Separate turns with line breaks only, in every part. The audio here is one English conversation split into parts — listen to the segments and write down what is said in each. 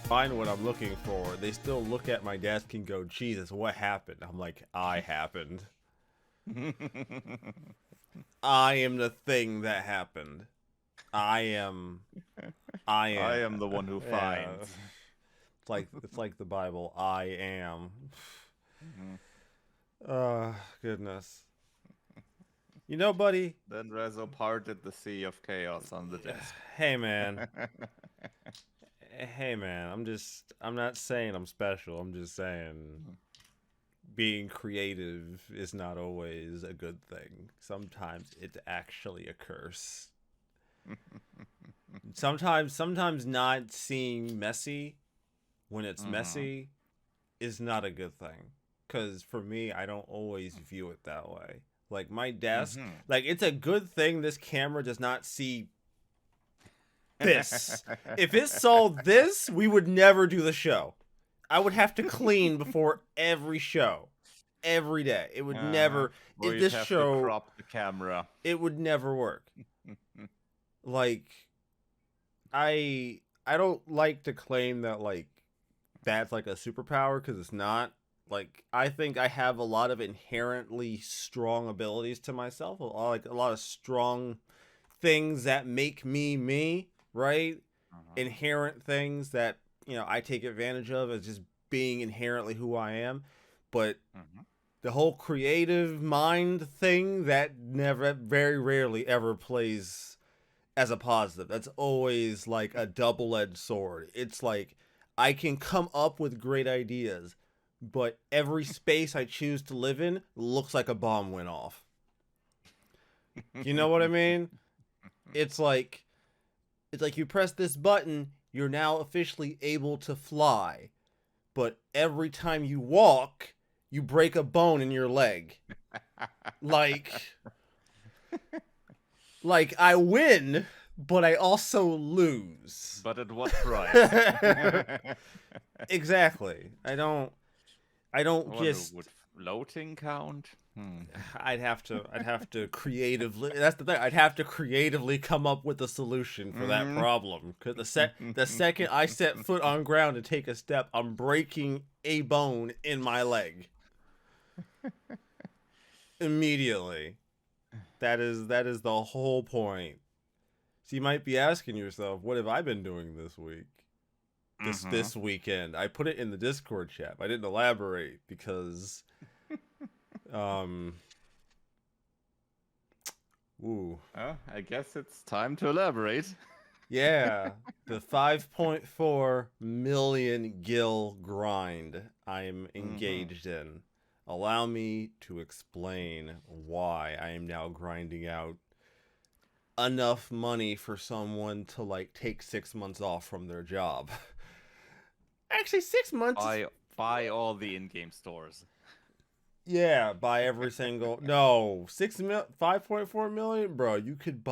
find what I'm looking for, they still look at my desk and go, Jesus, what happened? I'm like, I happened. I am the thing that happened. I am. I
I
am.
am the one who
Yeah.
finds.
It's like the Bible. I am.
Mhm.
Goodness. You know, buddy.
Then Rezo parted the sea of chaos on the desk.
Hey, man. Hey, man. I'm not saying I'm special. I'm just saying being creative is not always a good thing. Sometimes it's actually a curse. Sometimes not seeing messy when it's
Mhm.
messy is not a good thing. Cause for me, I don't always view it that way. Like my desk,
Mhm.
like it's a good thing this camera does not see this. If it saw this, we would never do the show. I would have to clean before every show, every day. It would
Uh-huh.
never.
Or you'd
This
have to
show,
crop the camera.
it would never work. Like I don't like to claim that like that's like a superpower because it's not. Like I think I have a lot of inherently strong abilities to myself, like a lot of strong things that make me me, right?
Mhm.
Inherent things that, I take advantage of as just being inherently who I am. But
Mhm.
the whole creative mind thing that never very rarely ever plays as a positive. That's always like a double-edged sword. It's like I can come up with great ideas, but every space I choose to live in looks like a bomb went off. You know what I mean? It's like you press this button, you're now officially able to fly. But every time you walk, you break a bone in your leg. Like I win, but I also lose.
But at what price?
Exactly. I don't
I wonder,
just
would floating count? Hmm.
I'd have to creatively, that's the thing, I'd have to creatively come up with a solution for that
Mhm.
problem, cuz the second I set foot on ground to take a step, I'm breaking a bone in my leg immediately. That is the whole point. So you might be asking yourself, what have I been doing this week? This
Mhm.
this weekend. I put it in the Discord chat. I didn't elaborate because um ooh.
I guess it's time to elaborate.
Yeah, the 5.4 million gil grind I'm
Mhm.
engaged in. Allow me to explain why I am now grinding out enough money for someone to like take 6 months off from their job. Actually, 6 months is,
Buy all the in-game stores.
yeah, buy every single, no, 5.4 million, bro. You could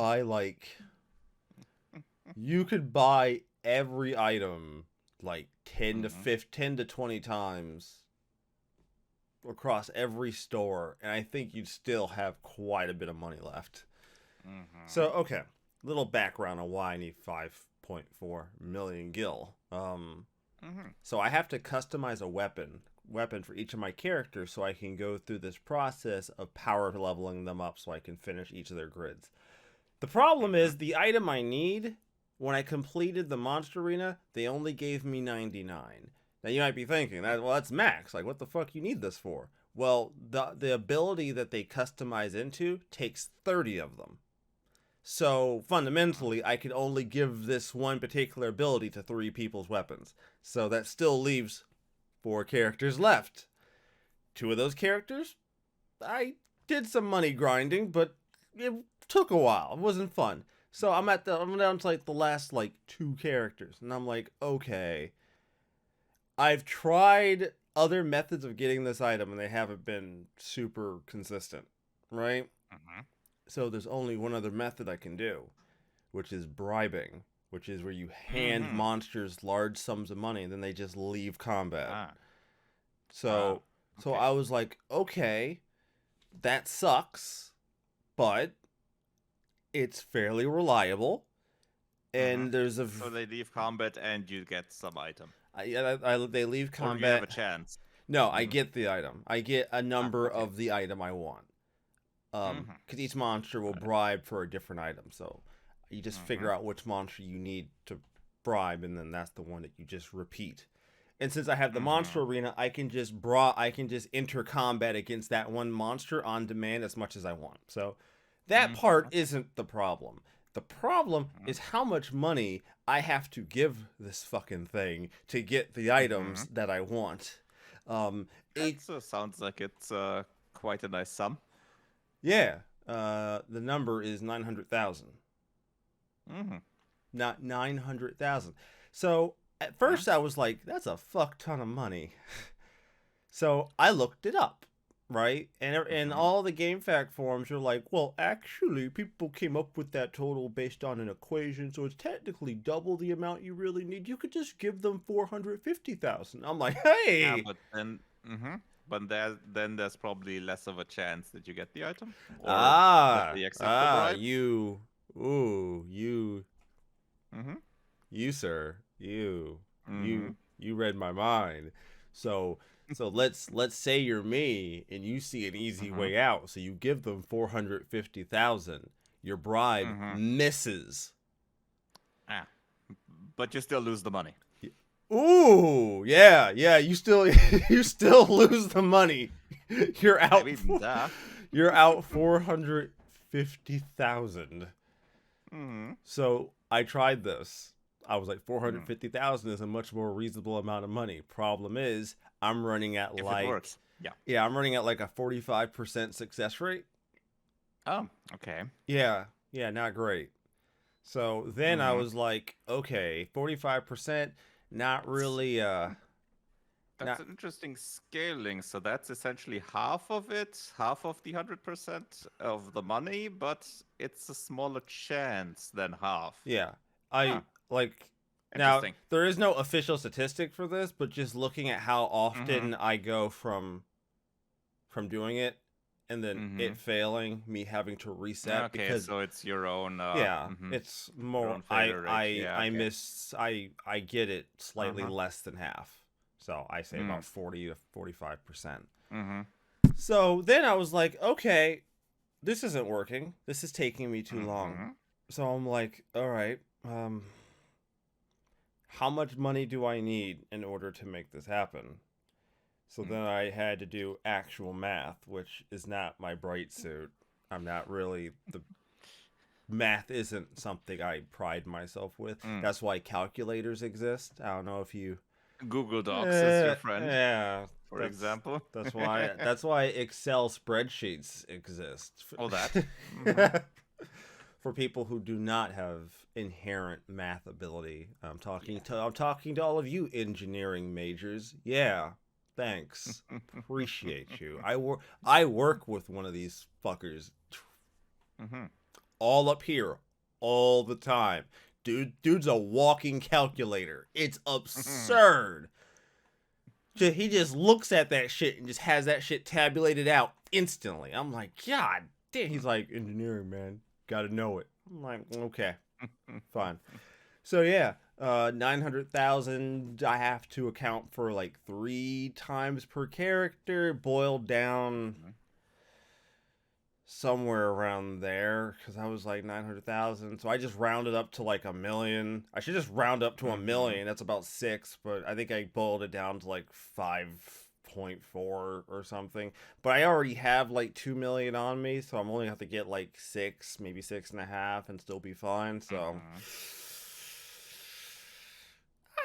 buy every item like 10 to
Mhm.
15, 10 to 20 times across every store, and I think you'd still have quite a bit of money left. So,
Mhm.
okay, little background on why I need 5.4 million gil.
Mhm.
So I have to customize a weapon for each of my characters so I can go through this process of power leveling them up so I can finish each of their grids. The problem
Mhm.
is the item I need, when I completed the monster arena, they only gave me 99. Now you might be thinking that's max. Like what the fuck you need this for? Well, the ability that they customize into takes 30 of them. So
Mhm.
fundamentally, I could only give this one particular ability to 3 people's weapons. So that still leaves 4 characters left. 2 of those characters, I did some money grinding, but it took a while. It wasn't fun. So I'm down to like the last like 2 characters, and I'm like, okay, I've tried other methods of getting this item, and they haven't been super consistent, right?
Mhm.
So there's only one other method I can do, which is bribing, which is where you hand
Mhm.
monsters large sums of money and then they just leave combat.
Ah. Ah.
So
Okay.
I was like, okay, that sucks, but it's fairly reliable.
Mhm.
And there's a
So they leave combat and you get some item.
They leave
Or do you have
combat.
a chance?
No, I
Mm-hmm.
get the item. I get a number
Okay.
of the item I want.
Mm-hmm.
Because each monster will
Got it.
bribe for a different item. So you just
Mm-hmm.
figure out which monster you need to bribe, and then that's the one that you just repeat. And since I have the monster
Mm-hmm.
arena, I can just enter combat against that one monster on demand as much as I want. So that part
Mm-hmm.
isn't the problem. The problem is how much money I have to give this fucking thing to get the
Mm-hmm.
items that I want.
That
It
sounds like it's quite a nice sum.
Yeah, the number is 900,000.
Mm-hmm.
Not 900,000. So at first I was like, that's a fuck ton of money. So I looked it up, right? And
Mm-hmm.
all the GameFAQ forums are like, well, actually, people came up with that total based on an equation, so it's technically double the amount you really need. You could just give them 450,000. I'm like,
Yeah,
hey,
but then, but then there's probably less of a chance that you get the item, or that they accept the bribe.
you, ooh,
Mm-hmm.
you, sir,
Mm-hmm.
you read my mind. So let's say you're me and you see an easy
Mm-hmm.
way out. So you give them 450,000. Your bribe
Mm-hmm.
misses.
Ah, but you still lose the money.
Ooh, yeah, yeah. You still you still lose the money. You're
I
out.
mean, duh.
You're out 450,000.
Mm-hmm.
So I tried this. I was like, 450,000 is a much more reasonable amount of money. Problem is, I'm running at
If it
like,
works. Yeah.
yeah, I'm running at like a 45% success rate.
Oh, okay.
Yeah, yeah, not great. So then I
Mm-hmm.
was like, okay, 45%, not
That's
really,
that's
not,
an interesting scaling. So that's essentially half of it, half of the 100% of the money, but it's a smaller chance than half.
yeah.
Huh.
I like, now
Interesting.
there is no official statistic for this, but just looking at how
Mm-hmm.
often I go from doing it and then
Mm-hmm.
it failing, me having to reset
Okay,
because
so it's your own
yeah, it's
your
more
own failure rate. Yeah, okay.
I get it slightly
Uh-huh.
less than half. So I say
Mm.
about 40 to 45%.
Mm-hmm.
So then I was like, okay, this isn't working. This is taking me too long.
Mm-hmm.
So I'm like, all right, how much money do I need in order to make this happen? So then I had to do actual math, which is not my bright suit. I'm not really the math isn't something I pride myself with.
Mm.
That's why calculators exist. I don't know if you
Google Docs is your friend,
yeah,
for example.
that's why Excel spreadsheets exist.
All that. Mm-hmm.
For people who do not have inherent math ability.
Yeah.
I'm talking to all of you engineering majors. Yeah. Thanks. Appreciate you. I work with one of these fuckers
Mm-hmm.
all up here all the time. Dude's a walking calculator. It's absurd. He just looks at that shit and just has that shit tabulated out instantly. I'm like, God damn. He's like, engineering, man. Gotta know it. I'm like, okay, fine. So yeah, 900,000. I have to account for like 3 times per character, boiled down somewhere around there because I was like 900,000. So I just rounded up to like a million. I should just round up to a
Mm-hmm.
million. That's about 6, but I think I boiled it down to like 5.4 or something. But I already have like 2 million on me, so I'm only have to get like 6, maybe 6.5, and still be fine. So
Mm-hmm.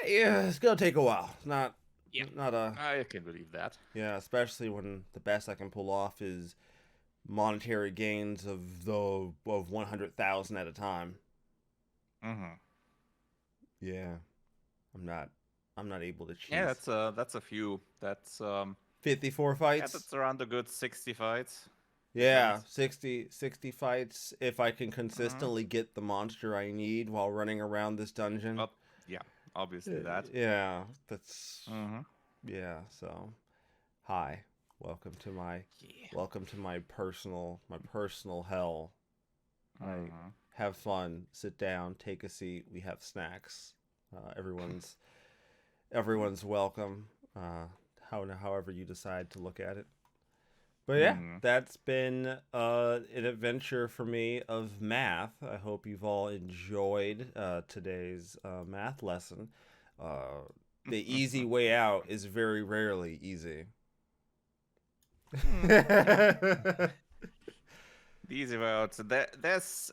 yeah, it's gonna take a while.
Yeah,
Not a
I can believe that.
yeah, especially when the best I can pull off is monetary gains of 100,000 at a time.
Mm-hmm.
Yeah, I'm not I'm not able to
Yeah,
cheese.
that's a few. That's
54
yeah,
fights.
that's around a good 60 fights. At
Yeah,
least.
60 fights if I can
Mm-hmm.
consistently get the monster I need while running around this dungeon.
Well, yeah, obviously that.
Yeah, that's
Mm-hmm.
yeah, so hi. Welcome to my
Yeah.
personal hell. I
Mm-hmm.
have fun, sit down, take a seat, we have snacks. Everyone's everyone's welcome. However you decide to look at it. But yeah,
Hmm.
that's been an adventure for me of math. I hope you've all enjoyed today's math lesson. Uh, the easy way out is very rarely easy.
Yeah. The easy way out. So there's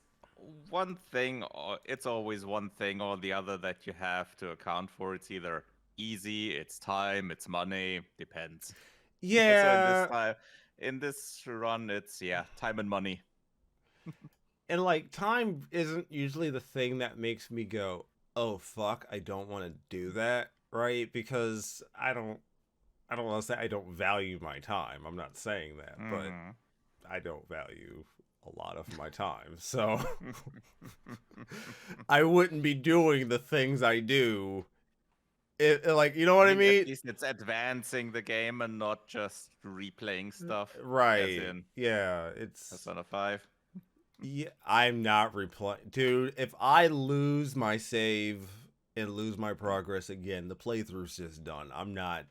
one thing, or it's always one thing or the other that you have to account for. It's either easy, it's time, it's money, depends. So
Yeah,
in this run, it's time and money.
and like time isn't usually the thing that makes me go, "Oh fuck, I don't want to do that," right? Because I don't want to say I don't value my time. I'm not saying that, but
Hmm.
I don't value a lot of my time. So I wouldn't be doing the things I do. Like, you know
I
what I
mean, at
mean?
least it's advancing the game and not just replaying stuff, as
Right.
in
Yeah, it's
Persona 5.
yeah, I'm not replaying. Dude, if I lose my save and lose my progress again, the playthrough's just done. I'm not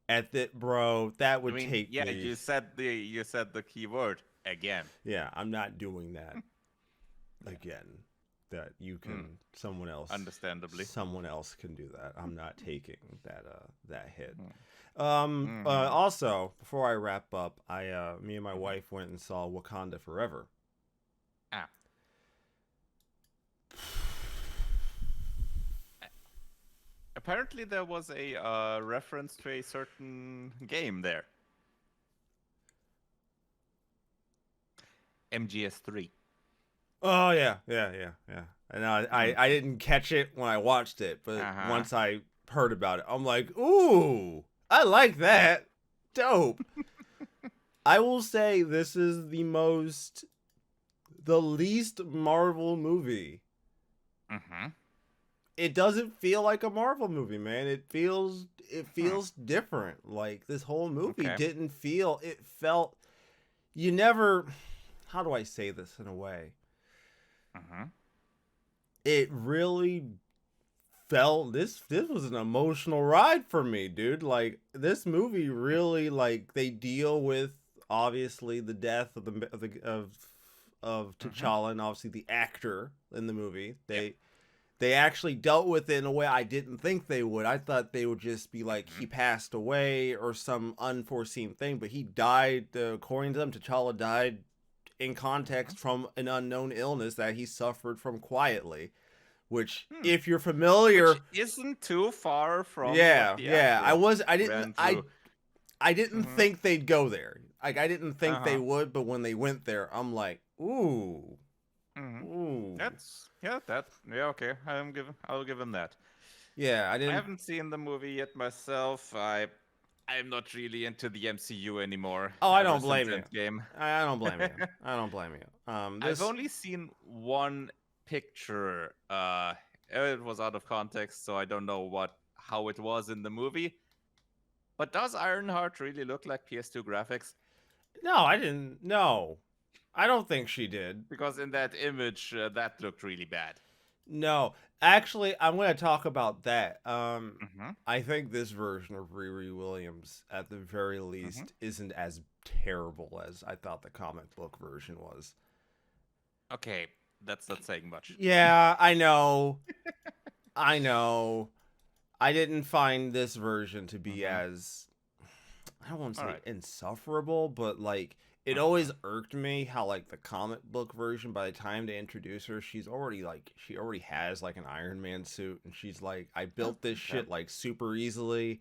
at the bro, that
I
would
mean,
take
yeah,
me.
you said the key word again.
Yeah, I'm not doing that again. That you
Hmm.
can
Understandably.
someone else can do that. I'm not taking that hit.
Hmm. Mm-hmm.
Also, before I wrap up, I me and my
Mm-hmm.
wife went and saw Wakanda Forever.
Ah, apparently there was a reference to a certain game there. MGS3.
Oh yeah, yeah, yeah, yeah. And
Hmm.
I didn't catch it when I watched it, but
Uh-huh.
once I heard about it, I'm like, ooh, I like that. Dope. I will say this is the least Marvel movie.
Mm-hmm.
It doesn't feel like a Marvel movie, man. It
Hmm.
feels different. Like this whole movie
Okay.
didn't feel it felt you never how do I say this in a way?
Mm-hmm.
It really felt this was an emotional ride for me, dude. Like this movie really like they deal with obviously the death of
Mm-hmm.
T'Challa and obviously the actor in the movie.
Yep.
They actually dealt with it in a way I didn't think they would. I thought they would just be like
Mm-hmm.
he passed away or some unforeseen thing, but he died. According to them, T'Challa died in
Mm-hmm.
context from an unknown illness that he suffered from quietly. Which,
Hmm.
if you're
Which
familiar,
isn't too far from what
yeah,
the
yeah,
actor
I didn't
ran through.
I didn't
Mm-hmm.
think they'd go there. Like I didn't think they
Uh-huh.
would, but when they went there, I'm like, ooh,
Mm-hmm.
ooh,
Okay. I'll give him that.
yeah. I
I
didn't.
haven't seen the movie yet myself. I'm not really into the MCU anymore
Oh, I
ever
don't
since
blame you.
Endgame.
I don't blame you. I don't blame you.
I've
This
only seen one picture. It was out of context, so I don't know how it was in the movie. But does Ironheart really look like PS2 graphics?
no, I didn't. No, I don't think she did.
Because in that image, that looked really bad.
No, actually, I'm going to talk about that.
Mm-hmm.
I think this version of Riri Williams, at the very
Mm-hmm.
least, isn't as terrible as I thought the comic book version was.
Okay, that's not saying much.
Yeah, I know. I know. I didn't find this version to be
Mm-hmm.
as I don't want to
All
say
right.
insufferable, but like it
Uh-huh.
always irked me how like the comic book version by the time they introduce her, she already has like an Iron Man suit and she's like I
Oh,
built this
okay.
shit like super easily.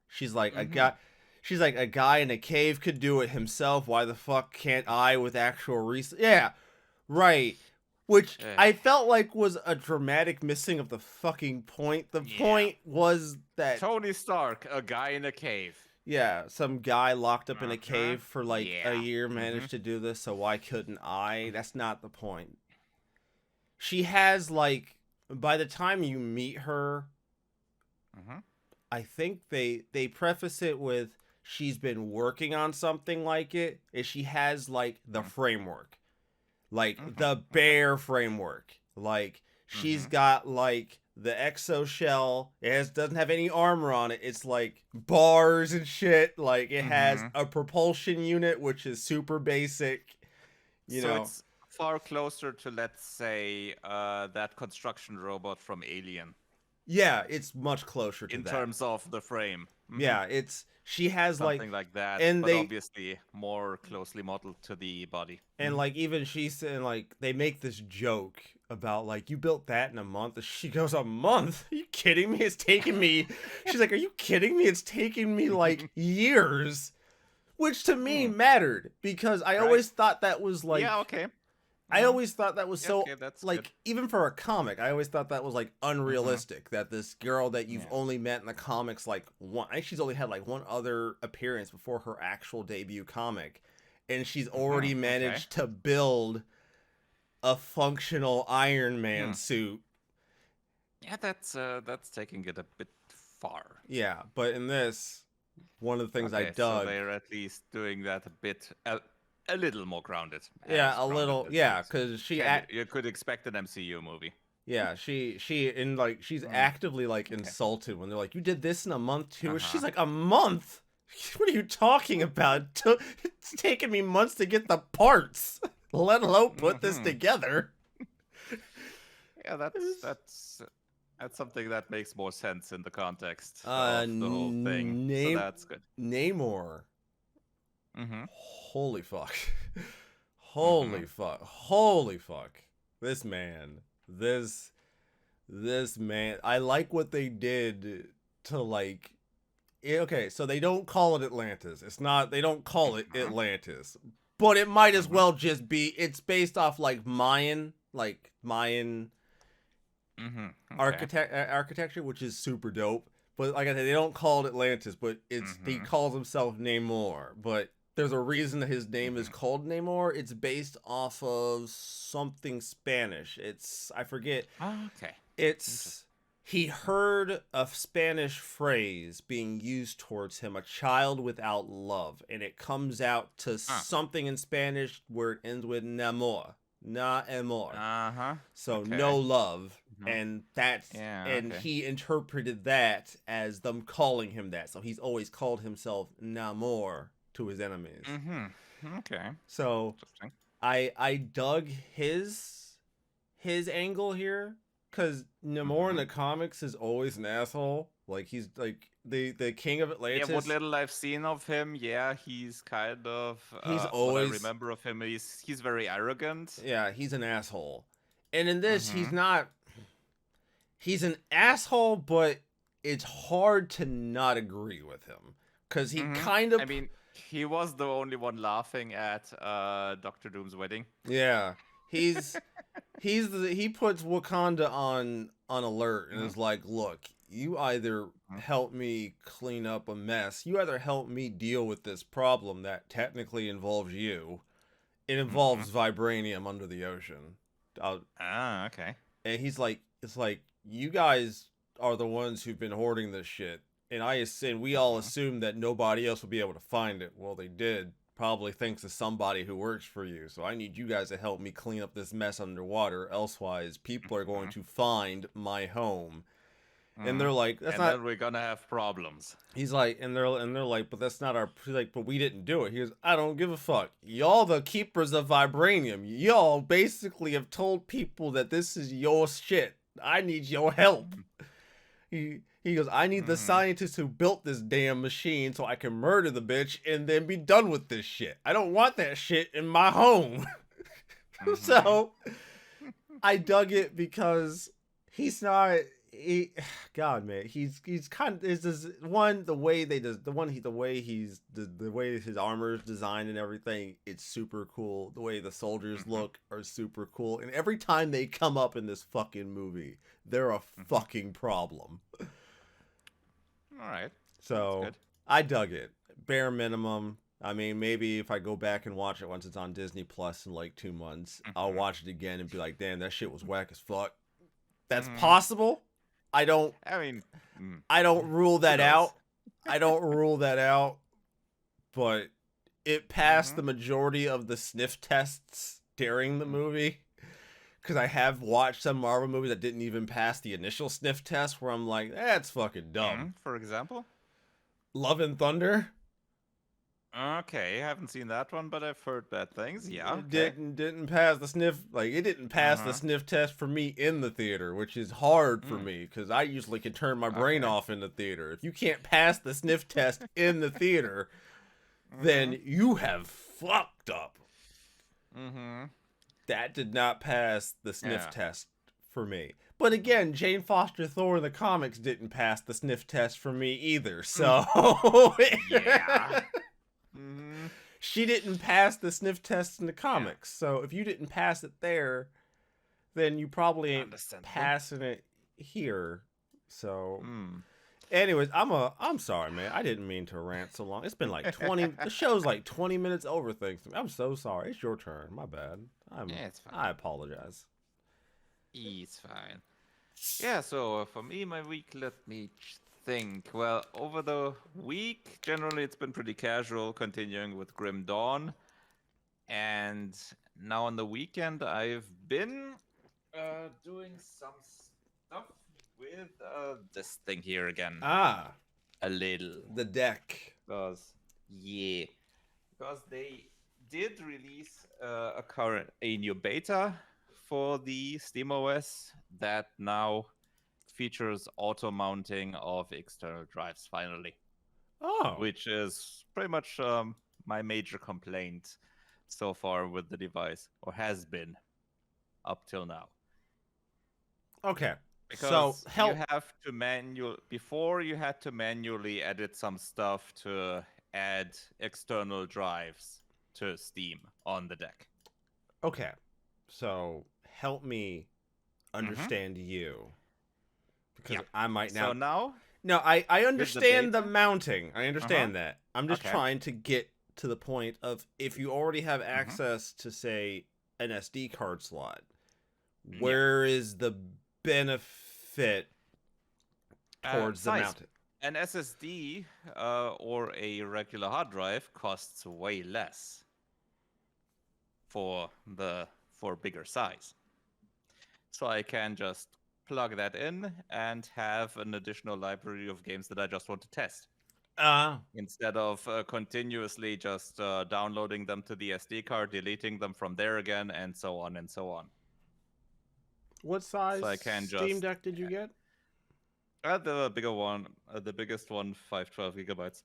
She's like a
Mm-hmm.
guy She's like a guy in a cave could do it himself. Why the fuck can't I with actual Yeah, right. Which
Eh,
I felt like was a dramatic missing of the fucking point. The
yeah.
point was that
Tony Stark, a guy in a cave.
yeah, some guy locked up in a
Uh-huh.
cave for like a
Yeah.
year
Mm-hmm.
managed to do this, so why couldn't I? That's not the point. She has like by the time you meet her,
Mm-hmm.
I think they preface it with she's been working on something like it, and she has like the framework. Like
Mm-hmm.
the
Okay.
bare framework. Like she's
Mm-hmm.
got like the exo shell. Doesn't have any armor on it. It's like bars and shit. Like it has a propulsion unit, which is super basic. You
So
know.
it's far closer to, let's say, that construction robot from Alien
Yeah, it's much closer to
in
that.
terms of the frame.
Yeah, she has like,
Something like that,
and
but obviously more closely modeled to the body.
like even she said, like they make this joke about like, you built that in a month. And she goes, a month? Are you kidding me? It's taken me. She's like, are you kidding me? It's taken me like years, which to me mattered because I always thought that was like,
Yeah, okay.
I always thought that was so,
okay, that's
like,
good.
even for a comic, I always thought that was, like, unrealistic. That this girl that you've only met in the comics, like, one, I think she's only had, like, one other appearance before her actual debut comic. And she's already managed to build a functional Iron Man suit.
Yeah, that's taking it a bit far.
Yeah, but in this, one of the things I dug.
So they're at least doing that a little more grounded.
Yeah, a little. Yeah, because
you could expect an MCU movie.
Yeah, she's actively like insulted when they're like, you did this in a month too. She's like, a month? What are you talking about? It's taken me months to get the parts, let alone put this together.
Yeah, that's something that makes more sense in the context of the whole thing. So that's good.
Namor. Holy fuck. Holy fuck. Holy fuck. This man. This man. I like what they did to like. Okay, so they don't call it Atlantis. It's not. They don't call it Atlantis, but it might as well just be. It's based off like Mayan architecture, which is super dope. But like I said, they don't call it Atlantis, but he calls himself Namor. But there's a reason that his name is called Namor. It's based off of something Spanish. I forget.
Okay.
He heard a Spanish phrase being used towards him, a child without love, and it comes out to something in Spanish where it ends with namor. Na amor. So no love. And he interpreted that as them calling him that. So he's always called himself Namor to his enemies.
Okay.
So I dug his angle here, because Namor in the comics is always an asshole. Like he's like the king of Atlantis.
Yeah, what little I've seen of him, he's kind of
he's always,
what I remember of him, he's very arrogant.
Yeah, he's an asshole. And in this he's not. He's an asshole, but it's hard to not agree with him, because he kind of.
I mean, he was the only one laughing at Dr. Doom's wedding.
Yeah, he puts Wakanda on alert and is like, look, you either help me clean up a mess, you either help me deal with this problem that technically involves you. It involves vibranium under the ocean.
Okay.
And he's like, it's like, you guys are the ones who've been hoarding this shit, and we all assumed that nobody else would be able to find it. Well, they did, probably thanks to somebody who works for you. So I need you guys to help me clean up this mess underwater, elsewise people are going to find my home. And they're like,
then we're gonna have problems.
He's like, and they're like, but that's not our. He's like, but we didn't do it. He goes, I don't give a fuck. Y'all the keepers of vibranium. Y'all basically have told people that this is your shit. I need your help. He goes, I need the scientists who built this damn machine so I can murder the bitch and then be done with this shit. I don't want that shit in my home. So I dug it because he's not. God, man, he's kind of, is this one, the way his armor is designed and everything, it's super cool. The way the soldiers look are super cool, and every time they come up in this fucking movie, they're a fucking problem.
All right,
so I dug it. Bare minimum. I mean, maybe if I go back and watch it once it's on Disney Plus in like 2 months, I'll watch it again and be like, damn, that shit was whack as fuck. That's possible. I don't rule that out. I don't rule that out. But it passed the majority of the sniff tests during the movie. because I have watched some Marvel movies that didn't even pass the initial sniff test, where I'm like, that's fucking dumb.
For example?
Love and Thunder.
Okay, I haven't seen that one, but I've heard bad things. Yeah,
It
okay.
didn't pass the sniff, like it didn't pass the
Uh-huh.
sniff test for me in the theater, which is hard for
Mm,
me because I usually can turn my brain
okay.
off in the theater. If you can't pass the sniff test in the theater,
Mm-hmm.
then you have fucked up.
Mm-hmm.
That did not pass the sniff
Yeah.
test for me. But again, Jane Foster Thor in the comics didn't pass the sniff test for me either.
Mm,
So
yeah. Mm-hmm.
she didn't pass the sniff test in the
Yeah.
comics. So if you didn't pass it there, then you probably ain't
Understandable.
passing it here. So
Mm.
anyways, I'm sorry, man. I didn't mean to rant so long. It's been like 20 the show's like 20 minutes over things. I'm so sorry. It's your turn. My bad.
Yeah, it's fine.
I apologize.
It's fine. Yeah, so for me, my week, let me think. Well, over the week, generally it's been pretty casual, continuing with Grim Dawn. And now on the weekend, I've been doing some stuff with this thing here again.
Ah,
A little.
the deck.
Because, yeah. Because they did release a new beta for the SteamOS that now features auto mounting of external drives finally,
Oh,
which is pretty much my major complaint so far with the device, or has been up till now.
okay. So
Because you
help.
have to before you had to manually edit some stuff to add external drives to Steam on the deck.
Okay. So help me
Mm-hmm.
understand you because
Yeah.
I might
So
now.
now
No, I
with the
understand the
beta.
mounting. I
Uh-huh.
understand that. I'm just
Okay.
trying to get to the point of if you already have
Mm-hmm.
access to say an SD card slot,
Yeah.
where is the benefit towards the
Size.
mounting?
An SSD or a regular hard drive costs way less for bigger size. So I can just plug that in and have an additional library of games that I just want to test. Instead of continuously just downloading them to the SD card, deleting them from there again, and so on and so on.
What
So
size
I can
Steam
just
Deck did you get?
the bigger one, the biggest one, 512 GB,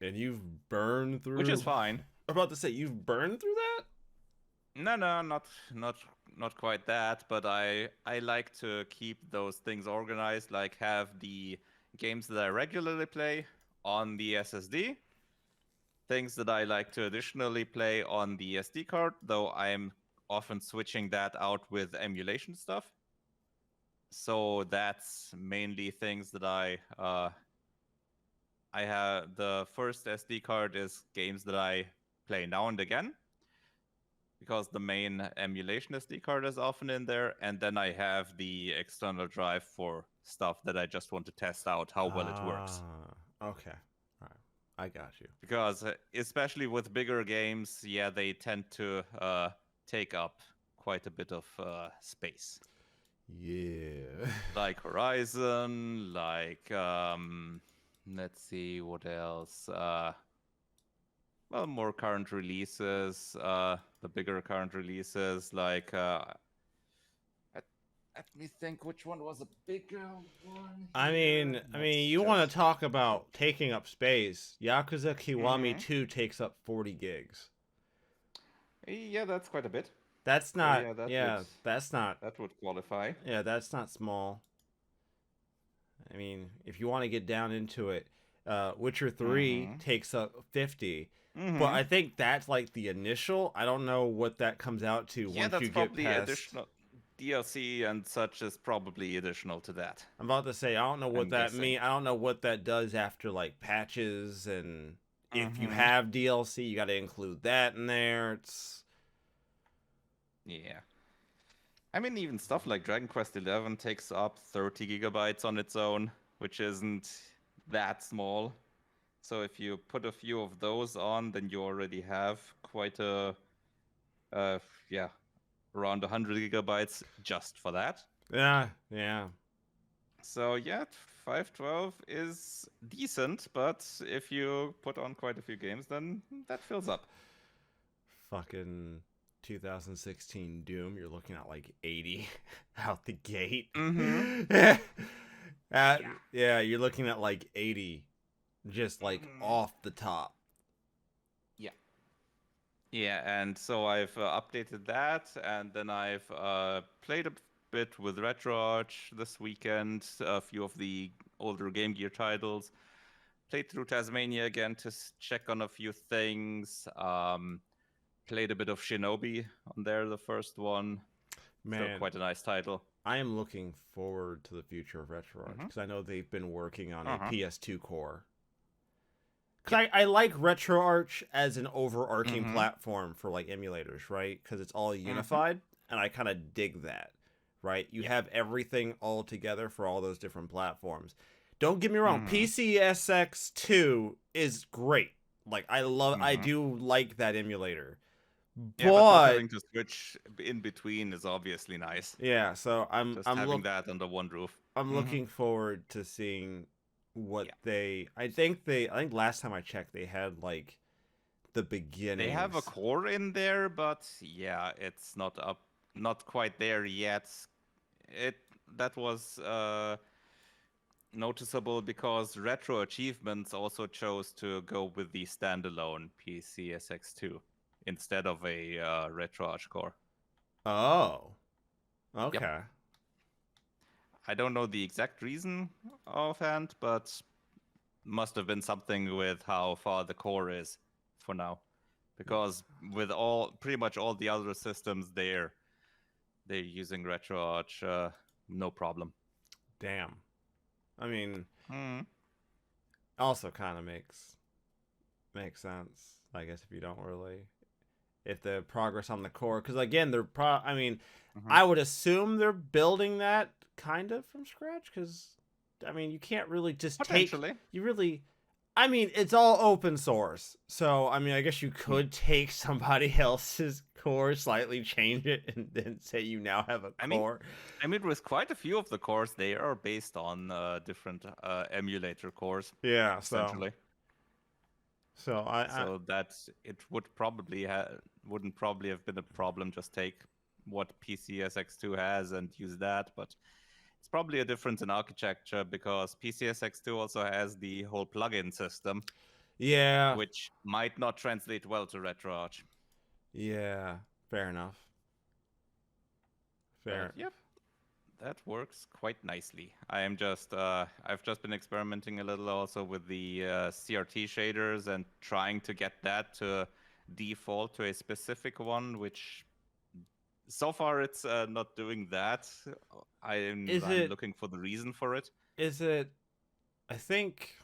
And you've burned
which is
through.
fine.
I'm about to say you've burned through that.
No, not quite that. But I like to keep those things organized. Like have the games that I regularly play on the SSD, things that I like to additionally play on the SD card. Though I'm often switching that out with emulation stuff. So that's mainly things that I have. The first SD card is games that I play now and again, because the main emulation SD card is often in there, and then I have the external drive for stuff that I just want to test out how well it works.
Okay. All right. I got you.
Because especially with bigger games, yeah, they tend to take up quite a bit of space.
Yeah.
Like Horizon, like let's see what else. Well, more current releases, the bigger current releases, like let me think, which one was a bigger one here?
I mean,
Let's
you want to
just
talk
check.
about taking up space? Yakuza Kiwami
Mm-hmm.
2 takes up 40 gigs.
Yeah, that's quite a bit.
That's
So
not.
yeah,
Yeah, that's not.
that would qualify.
Yeah, that's not small. I mean, if you want to get down into it, Witcher 3
Mm-hmm.
takes up 50. But
Mm-hmm.
I think that's like the initial. I don't know what that comes out to
Yeah,
once you
that's
get
probably
past.
additional. DLC and such is probably additional to that,
I'm about to say I don't know what
I'm
that
guessing.
mean. I don't know what that does after like patches and if you
Mm-hmm.
have DLC, you got to include that in there. It's
Yeah. I mean, even stuff like Dragon Quest XI takes up 30 gigabytes on its own, which isn't that small. So if you put a few of those on, then you already have quite a, uh, yeah, around 100 gigabytes just for that.
Yeah.
So yeah, 512 is decent, but if you put on quite a few games, then that fills up.
Fucking 2016 Doom, you're looking at like 80 out the gate.
Mm-hmm.
Yeah, you're looking at like 80 just like off the top.
Yeah. Yeah, and so I've updated that, and then I've played a bit with RetroArch this weekend, a few of the older Game Gear titles. Played through Tasmania again to check on a few things. Played a bit of Shinobi on there, the first one. Still
Man,
quite a nice title.
I am looking forward to the future of RetroArch because I know they've been working on a PS2 core. Because I like RetroArch as an overarching platform for like emulators, right? Because it's all unified, and I kind of dig that, right? You have everything all together for all those different platforms. Don't get me wrong, PCSX2 is great. Like I do like that emulator.
Yeah, but not
But
having to switch in between is obviously nice.
yeah, so
Just having that under one roof.
I'm looking forward to seeing what
Yeah.
I think last time I checked they had like the beginnings.
They have a core in there, but yeah, it's not quite there yet. It that was noticeable because Retro Achievements also chose to go with the standalone PCSX2 instead of a RetroArch core.
Oh.
Yep.
Okay.
I don't know the exact reason offhand, but must have been something with how far the core is for now. Because with pretty much all the other systems they're using RetroArch, no problem.
Damn. I mean, also kind of makes sense, I guess, if you don't really if the progress on the core, because again, I mean, I would assume they're building that kind of from scratch, because I mean, you can't really just I mean, it's all open source, so I mean, I guess you could take somebody else's core, slightly change it, and then say you now have a core.
I mean, with quite a few of the cores, they are based on different emulator cores.
Yeah,
essentially.
So
that it wouldn't probably have been a problem. Just take what PCSX2 has and use that, but it's probably a difference in architecture because PCSX2 also has the whole plugin system.
Yeah.
Which might not translate well to RetroArch.
Yeah, fair enough.
Yep, that works quite nicely. I've just been experimenting a little also with the CRT shaders and trying to get that to default to a specific one, which so far it's not doing that. I'm looking for the reason for it.
Is it? I think.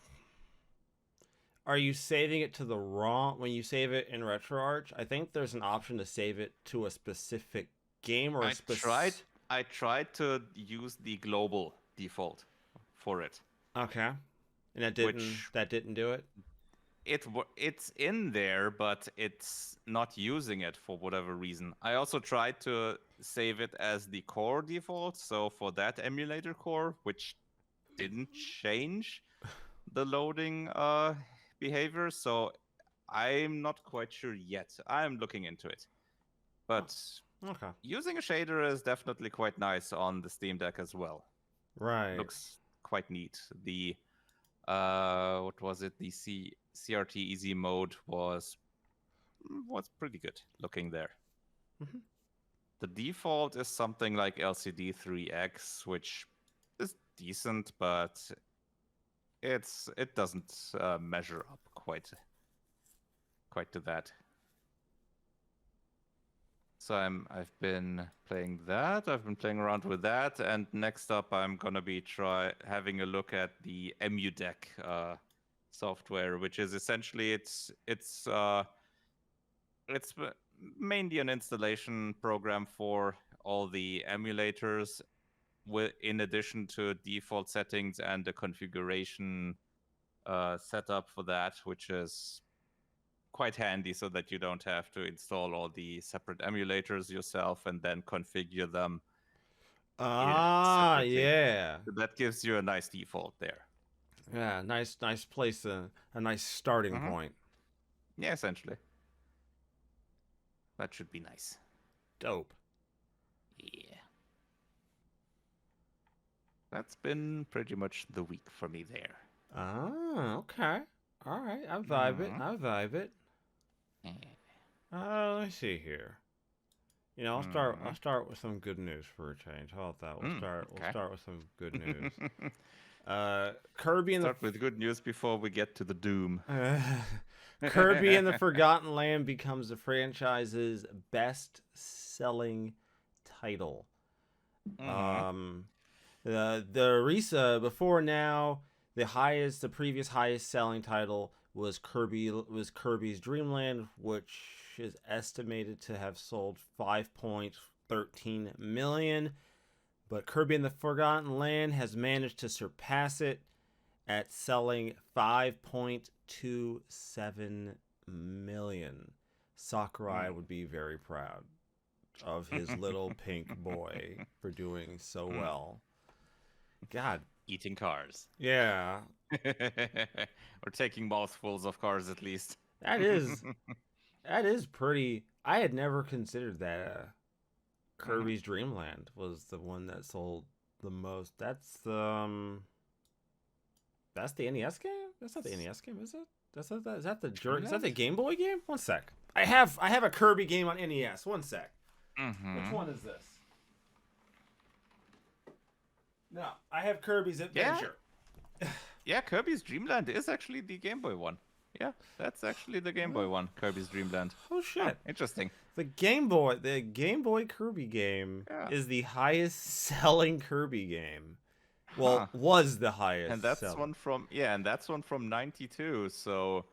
Are you saving it to the wrong when you save it in RetroArch? I think there's an option to save it to a specific game or
I tried to use the global default for it.
Okay. And that didn't do it?
It's in there, but it's not using it for whatever reason. I also tried to save it as the core default, so for that emulator core, which didn't change the loading behavior, so I'm not quite sure yet. I'm looking into it. But using a shader is definitely quite nice on the Steam Deck as well.
Right.
Looks quite neat. The what was it? The CRT easy mode was pretty good looking there. The default is something like LCD 3X, which is decent, but it doesn't measure up quite to that. So I've been playing that. I've been playing around with that, and next up I'm gonna be having a look at the EmuDeck software, which is essentially it's mainly an installation program for all the emulators, in addition to default settings and the configuration setup for that, which is quite handy so that you don't have to install all the separate emulators yourself and then configure them
Ah,
separately.
yeah.
So that gives you a nice default there.
Yeah, nice place, a nice starting
Mm-hmm.
point.
Yeah, essentially. That should be nice.
Dope.
Yeah. That's been pretty much the week for me there.
Ah, okay. All right, I vibe it.
Mm-hmm.
I vibe it.
Yeah.
Let me see here. I'll start with some good news for a change. How about that? We'll
Okay.
start with some good news. Kirby and
Start with good news before we get to the doom.
Kirby and the Forgotten Land becomes the franchise's best-selling title.
Mm-hmm.
Before now, the previous highest selling title was Kirby's Dream Land, which is estimated to have sold 5.13 million. But Kirby and the Forgotten Land has managed to surpass it at selling 5.27 million. Sakurai would be very proud of his little pink boy for doing so well. God.
Eating cars.
Yeah.
Or taking mouthfuls of cars at least.
That is pretty. I had never considered that Kirby's Dream Land was the one that sold the most. That's the NES game? That's not the NES game, is it? Is that the Game Boy game? One sec. I have a Kirby game on NES. One sec. Which one is this? No, I have Kirby's Adventure.
Yeah, Kirby's Dream Land is actually the Game Boy one. Yeah, that's actually the Game Boy one, Kirby's Dream Land.
Oh shit.
Interesting.
The Game Boy Kirby game is the highest selling Kirby game. Well, was the highest.
And that's one from that's one from 92, so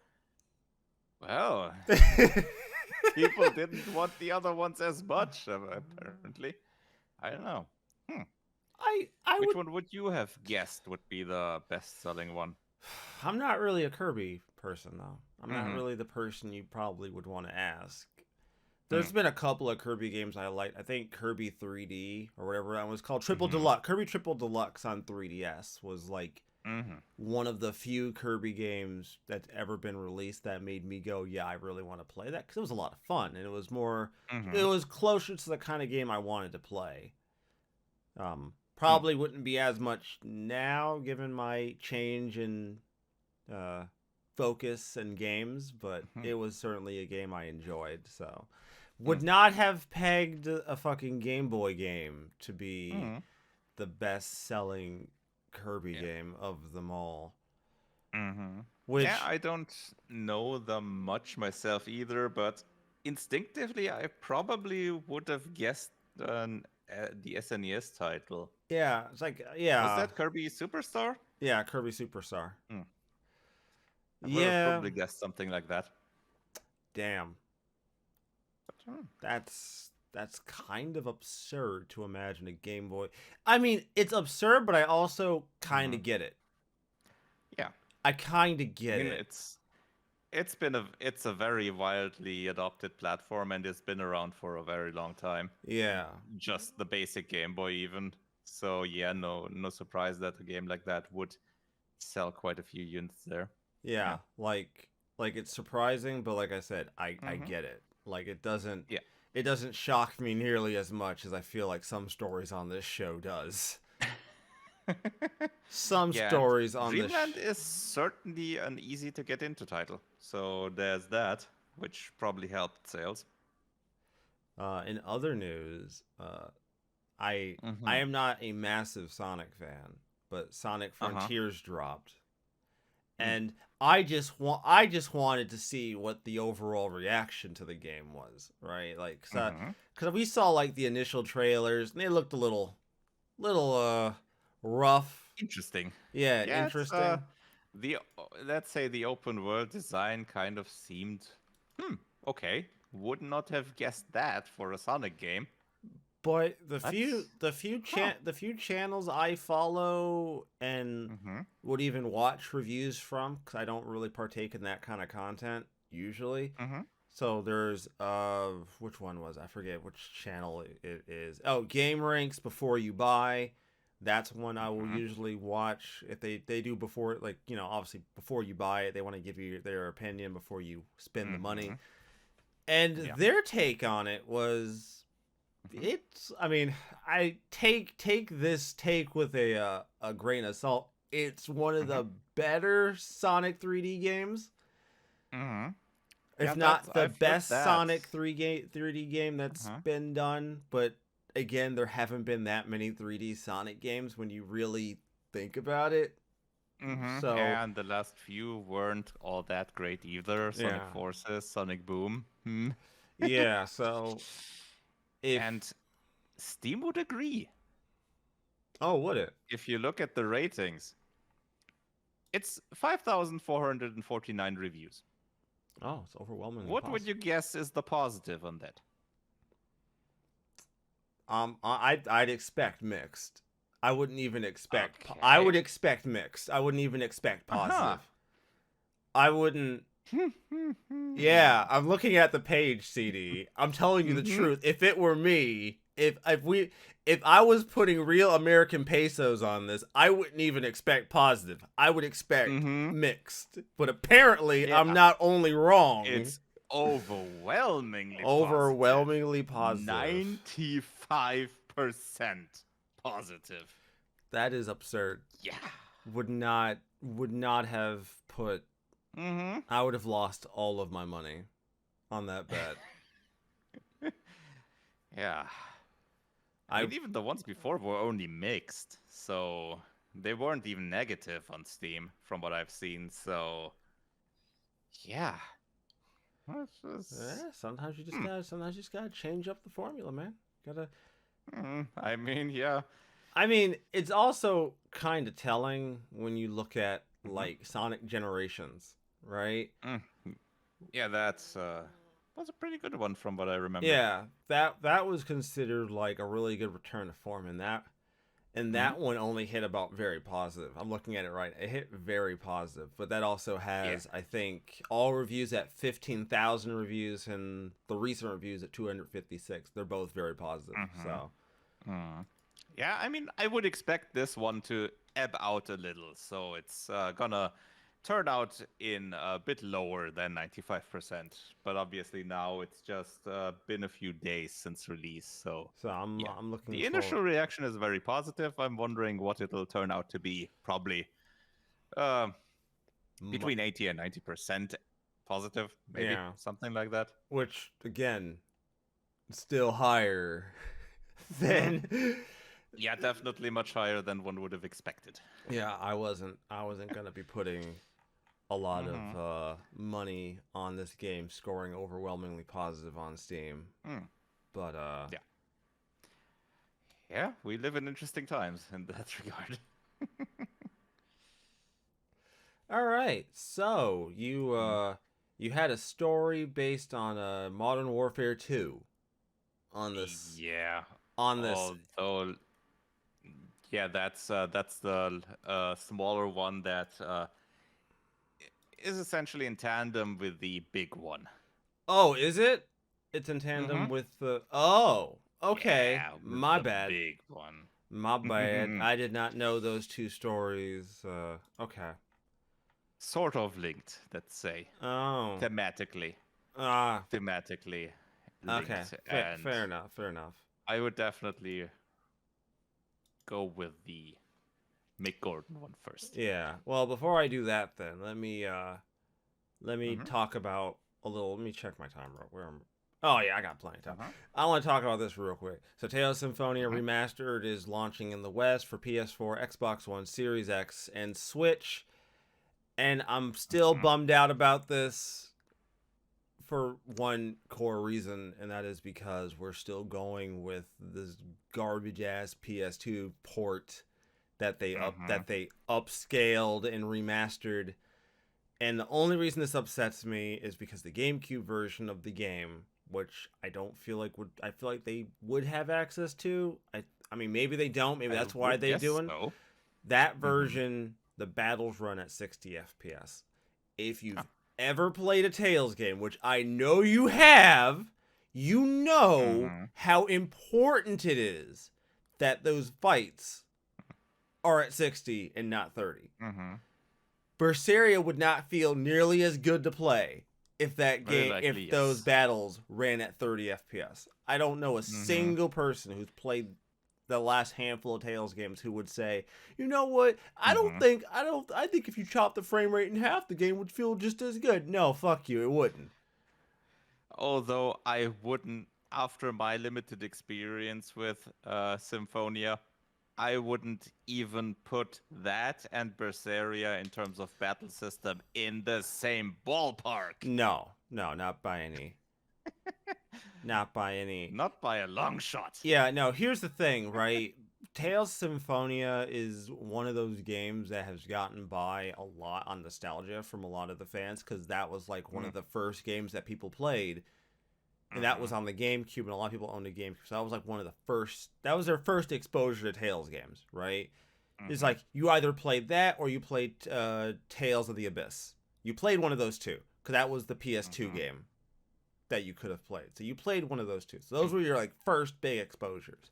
well, people didn't want the other ones as much, apparently. I don't know. Which one would you have guessed would be the best-selling one?
I'm not really a Kirby person, though. I'm not really the person you probably would want to ask. There's been a couple of Kirby games I liked. I think Kirby 3D or whatever that was called, Triple Deluxe. Kirby Triple Deluxe on 3DS was like one of the few Kirby games that's ever been released that made me go, yeah, I really want to play that, because it was a lot of fun and it was more, it was closer to the kind of game I wanted to play. Probably wouldn't be as much now given my change in focus and games, but it was certainly a game I enjoyed. So would not have pegged a fucking Game Boy game to be the best selling Kirby game of them all. Which,
yeah, I don't know them much myself either, but instinctively I probably would have guessed the SNES title.
Yeah, it's like, yeah.
Was that Kirby Superstar?
Yeah, Kirby Superstar.
I would have probably guessed something like that.
Damn. That's kind of absurd to imagine a Game Boy. I mean, it's absurd, but I also kind of get it.
Yeah.
I kind of get it.
It's a very wildly adopted platform, and it's been around for a very long time.
Yeah.
Just the basic Game Boy even. So yeah, no surprise that a game like that would sell quite a few units there.
Yeah. Like it's surprising, but like I said, I get it. Like it doesn't shock me nearly as much as I feel like some stories on this show does. Stories on this
Dreamland is certainly an easy to get into title. So there's that, which probably helped sales.
In other news, I am not a massive Sonic fan, but Sonic Frontiers dropped. And I just wanted to see what the overall reaction to the game was, right? Like, because we saw like the initial trailers, and they looked a little rough.
Interesting.
Yeah, interesting.
Let's say the open world design kind of seemed okay. Would not have guessed that for a Sonic game.
But the few channels I follow and would even watch reviews from, because I don't really partake in that kind of content, usually.
Mm-hmm.
So there's which one was, I forget which channel it is. Oh, Game Ranks Before You Buy. That's one I will
Mm-hmm.
usually watch. If they do before, like, obviously before you buy it, they want to give you their opinion before you spend the money.
Mm-hmm.
And
Yeah.
their take on it was,
Mm-hmm.
I mean, I take this take with a grain of salt. It's one of
Mm-hmm.
the better Sonic 3D games,
Mm-hmm. Yeah,
if
that's
not the
I've heard
best
that.
Sonic 3D game that's
Uh-huh.
been done. But again, there haven't been that many 3D Sonic games when you really think about it.
Mm-hmm.
So
And the last few weren't all that great either. Sonic
yeah,
Forces, Sonic Boom. Hmm.
yeah. So if
And Steam would agree.
oh, would it?
If you look at the ratings, it's 5,449 reviews.
Oh, it's overwhelmingly
What would
positive.
you guess is the positive on that?
I'd expect mixed. I wouldn't even expect. I
Okay.
would expect mixed. I wouldn't even expect
Uh-huh.
positive. I wouldn't. Yeah, I'm looking at the page, CD. I'm telling you the
Mm-hmm.
truth. If it were me, if I was putting real American pesos on this, I wouldn't even expect positive. I would expect
Mm-hmm.
mixed. But apparently, I'm
Yeah.
not only wrong.
It's overwhelmingly positive.
Overwhelmingly positive.
95% positive.
That is absurd.
Yeah.
Would not have put.
Mm-hmm.
I would have lost all of my money on that bet.
Yeah. I
I
mean, even the ones before were only mixed, so they weren't even negative on Steam from what I've seen. So, yeah.
sometimes you just
Hmm.
gotta change up the formula, man. Gotta.
I mean, yeah.
I mean, it's also kind of telling when you look at
Mhm.
like Sonic Generations, right?
Mm. Yeah, that's a pretty good one from what I remember.
Yeah, that was considered like a really good return to form, and
Hmm.
that one only hit about very positive. I'm looking at it right. It hit very positive, but that also
Yeah.
has, I think, all reviews at 15,000 reviews and the recent reviews at 256. They're both very positive.
Hmm.
So,
Yeah, I mean, I would expect this one to ebb out a little, so it's gonna turn out in a bit lower than 95%. But obviously now it's just been a few days since release, so
so I'm
yeah.
I'm looking
The
forward.
initial reaction is very positive. I'm wondering what it'll turn out to be. Probably uh, between 80 and 90% positive, maybe
Yeah,
something like that.
which again, still higher
Hmm.
than.
Yeah, definitely much higher than one would have expected.
Yeah, I wasn't gonna be putting a lot of
Hmm.
money on this game scoring overwhelmingly positive on Steam.
Mm.
But
Yeah. Yeah, we live in interesting times in that regard.
all right. So,
Mm.
you had a story based on Modern Warfare 2 on this
Yeah,
on this
although yeah, that's the smaller one that is essentially in tandem with the big one.
Oh, is it? It's in
Mm-hmm.
tandem with the Oh, okay.
Yeah, with
My
the
bad.
big one.
My bad. I did not know those two stories. Okay.
Sort of linked, let's say,
Oh.
thematically,
Ah,
thematically
okay.
linked,
Fair,
and
fair enough. Fair enough.
I would definitely go with the Mick Gordon one first.
Yeah. Well, before I do that, then let me
Mm-hmm.
talk about a little. Let me check my time real. Where am? Oh yeah, I got plenty of time.
Uh-huh.
I want to talk about this real quick. So, Tales of Symphonia
Mm-hmm.
Remastered is launching in the West for PS4, Xbox One, Series X, and Switch. And I'm still
Mm-hmm.
bummed out about this for one core reason, and that is because we're still going with this garbage ass PS2 port
Mm-hmm.
that they upscaled and remastered. And the only reason this upsets me is because the GameCube version of the game, which I feel like they would have access to. I mean, maybe they don't. Maybe
I
that's why
would
they
guess
doing
so.
that
Mm-hmm.
version. The battles run at 60 FPS. If you've ever played a Tales game, which I know you have, you know
Mm-hmm.
how important it is that those fights are at 60 and not 30.
Mm-hmm.
Berseria would not feel nearly as good to play if
Very likely,
those
yes.
battles ran at 30 FPS. I don't know a
Mm-hmm.
single person who's played the last handful of Tales games who would say, you know what,
Mm-hmm.
I think if you chop the frame rate in half, the game would feel just as good. No, fuck you, it wouldn't.
Although I wouldn't, after my limited experience with Symphonia, I wouldn't even put that and Berseria in terms of battle system in the same ballpark.
No, no, not by any. Not by any.
Not by a long shot.
Yeah, no, here's the thing, right? Tales Symphonia is one of those games that has gotten by a lot on nostalgia from a lot of the fans because that was like one of the first games that people played, and that was on the GameCube, and a lot of people owned a GameCube. So that was like one of the first. That was their first exposure to Tales games, right? It's like you either played that or you played Tales of the Abyss. You played one of those two because that was the PS2 game that you could have played. So you played one of those two. So those were your like first big exposures.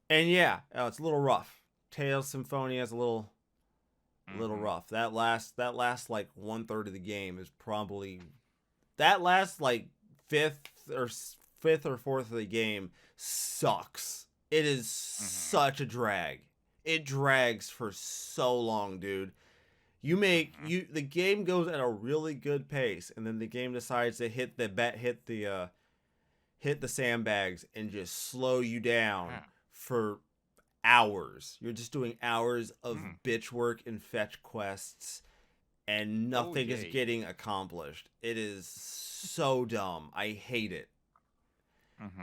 And yeah, it's a little rough. Tales Symphonia is a little rough. That last like 1/3 of the game is probably that last like fifth or fourth of the game sucks. It is such a drag. It drags for so long, dude. The game goes at a really good pace, and then the game decides to hit the sandbags and just slow you down for hours. You're just doing hours of bitch work and fetch quests, and nothing is getting accomplished. It is so dumb. I hate it.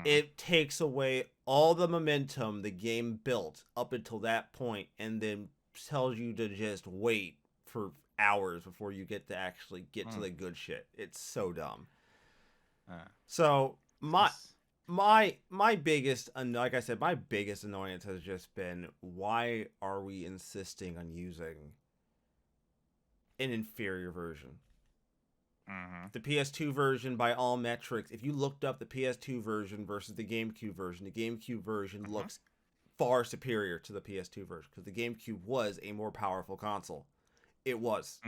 It takes away all the momentum the game built up until that point, and then tells you to just wait for hours before you get to actually get to the good shit. It's so dumb. So my biggest, like I said, my biggest annoyance has just been, why are we insisting on using an inferior version? The PS2 version, by all metrics, if you looked up the PS2 version versus the GameCube version looks far superior to the PS2 version because the GameCube was a more powerful console. It was.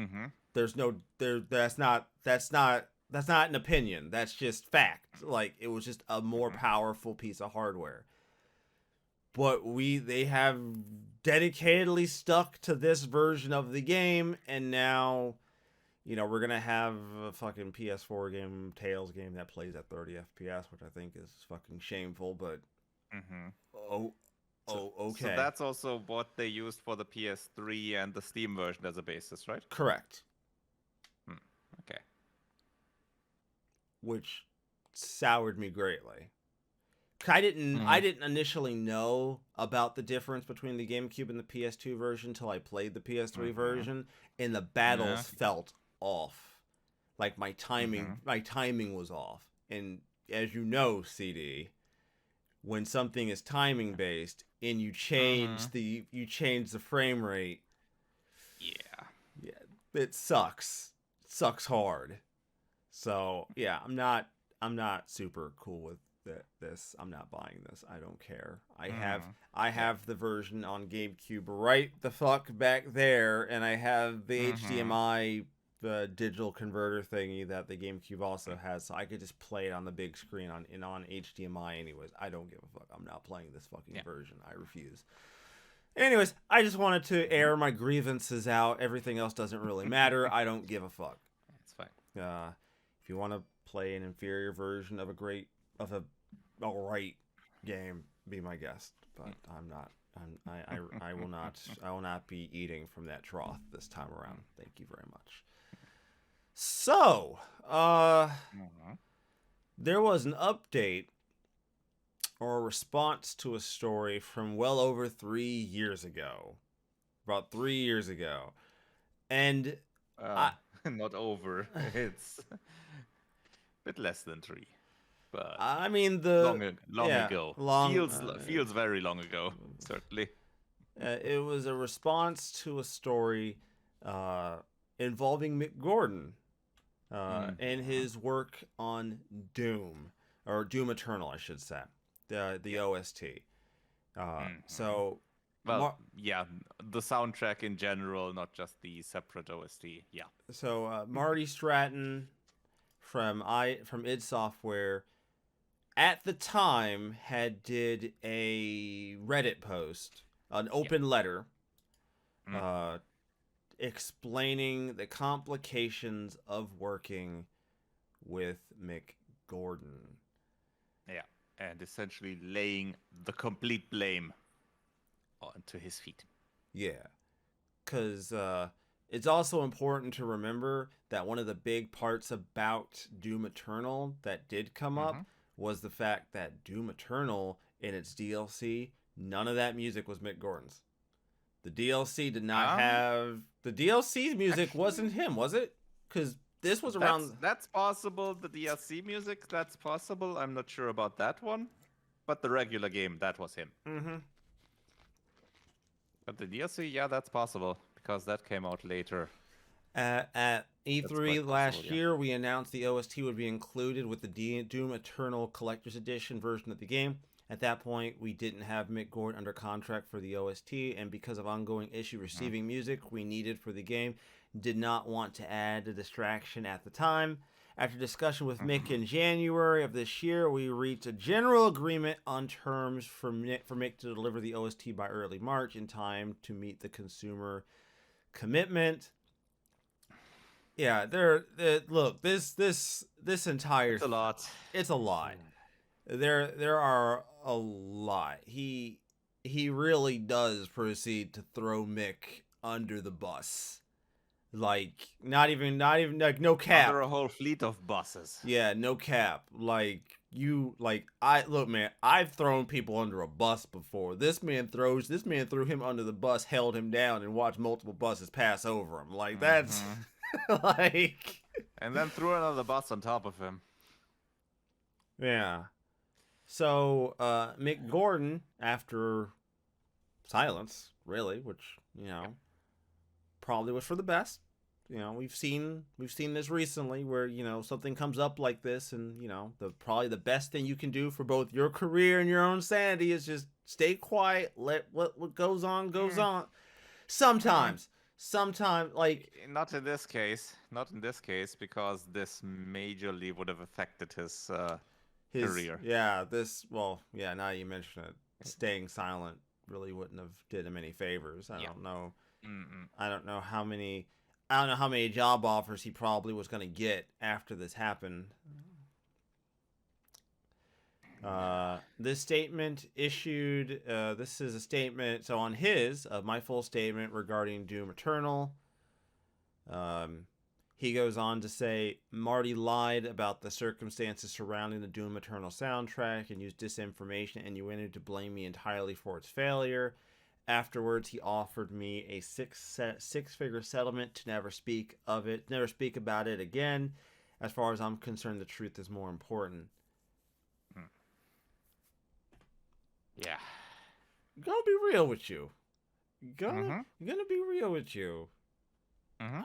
There's no there. That's not an opinion. That's just fact. Like, it was just a more powerful piece of hardware. But they have dedicatedly stuck to this version of the game, and now, we're gonna have a fucking PS4 game, Tales game, that plays at 30 FPS, which I think is fucking shameful. But okay.
So that's also what they used for the PS3 and the Steam version as a basis, right?
Correct.
Okay.
Which soured me greatly. I didn't initially know about the difference between the GameCube and the PS2 version until I played the PS3 version, and the battles felt off. Like my timing was off. And as you know, CD, when something is timing based and you change the frame rate, yeah, it sucks. It sucks hard. So yeah, I'm not super cool with this. I'm not buying this. I don't care. I have the version on GameCube right the fuck back there, and I have the HDMI digital converter thingy that the GameCube also has, so I could just play it on the big screen on HDMI anyways. I don't give a fuck. I'm not playing this fucking version. I refuse. Anyways, I just wanted to air my grievances out. Everything else doesn't really matter. I don't give a fuck.
It's fine.
If you want to play an inferior version of a alright game, be my guest. But I'm not. I will not. I will not be eating from that trough this time around. Thank you very much. So, there was an update or a response to a story from well over 3 years ago. About 3 years ago. And
not over. It's a bit less than 3. But
I mean,
long ago. Feels very long ago, certainly.
It was a response to a story involving Mick Gordon, in his work on Doom, or Doom Eternal, I should say, the OST. So,
well, yeah, the soundtrack in general, not just the separate OST. Yeah.
So Marty Stratton from id Software at the time did a Reddit post, an open letter, explaining the complications of working with Mick Gordon.
Yeah, and essentially laying the complete blame onto his feet.
Yeah, because it's also important to remember that one of the big parts about Doom Eternal that did come up was the fact that Doom Eternal, in its DLC, none of that music was Mick Gordon's. The DLC did not have... The DLC music actually, wasn't him, was it? Because this was around...
That's possible. The DLC music, that's possible. I'm not sure about that one. But the regular game, that was him. But the DLC, yeah, that's possible. Because that came out later.
At E3 last year, we announced the OST would be included with the Doom Eternal Collector's Edition version of the game. At that point, we didn't have Mick Gordon under contract for the OST, and because of ongoing issue receiving music we needed for the game, did not want to add a distraction at the time. After discussion with Mick in January of this year, we reached a general agreement on terms for Mick to deliver the OST by early March in time to meet the consumer commitment. Yeah, look, this entire...
It's a lot.
It's a lot. There are a lot. He really does proceed to throw Mick under the bus. Like, not even like, no cap.
Under a whole fleet of buses.
Yeah, no cap. Look, man, I've thrown people under a bus before. This man threw him under the bus, held him down, and watched multiple buses pass over him. Like, that's like...
And then threw another bus on top of him.
Yeah. So, Mick Gordon, after silence, really, which, probably was for the best. We've seen this recently where, something comes up like this, and, probably the best thing you can do for both your career and your own sanity is just stay quiet, let what goes on goes on. Sometimes, like...
Not in this case, because this majorly would have affected his career.
Yeah, now you mention it, staying silent really wouldn't have did him any favors. I don't know. I don't know how many job offers he probably was going to get after this happened. This statement issued, this is a statement, so on my full statement regarding Doom Eternal, he goes on to say, Marty lied about the circumstances surrounding the Doom Eternal soundtrack and used disinformation and innuendo to blame me entirely for its failure. Afterwards, he offered me a six-figure settlement to never speak about it again. As far as I'm concerned, the truth is more important.
Yeah.
Gonna be real with you. Gonna be real with you. I'm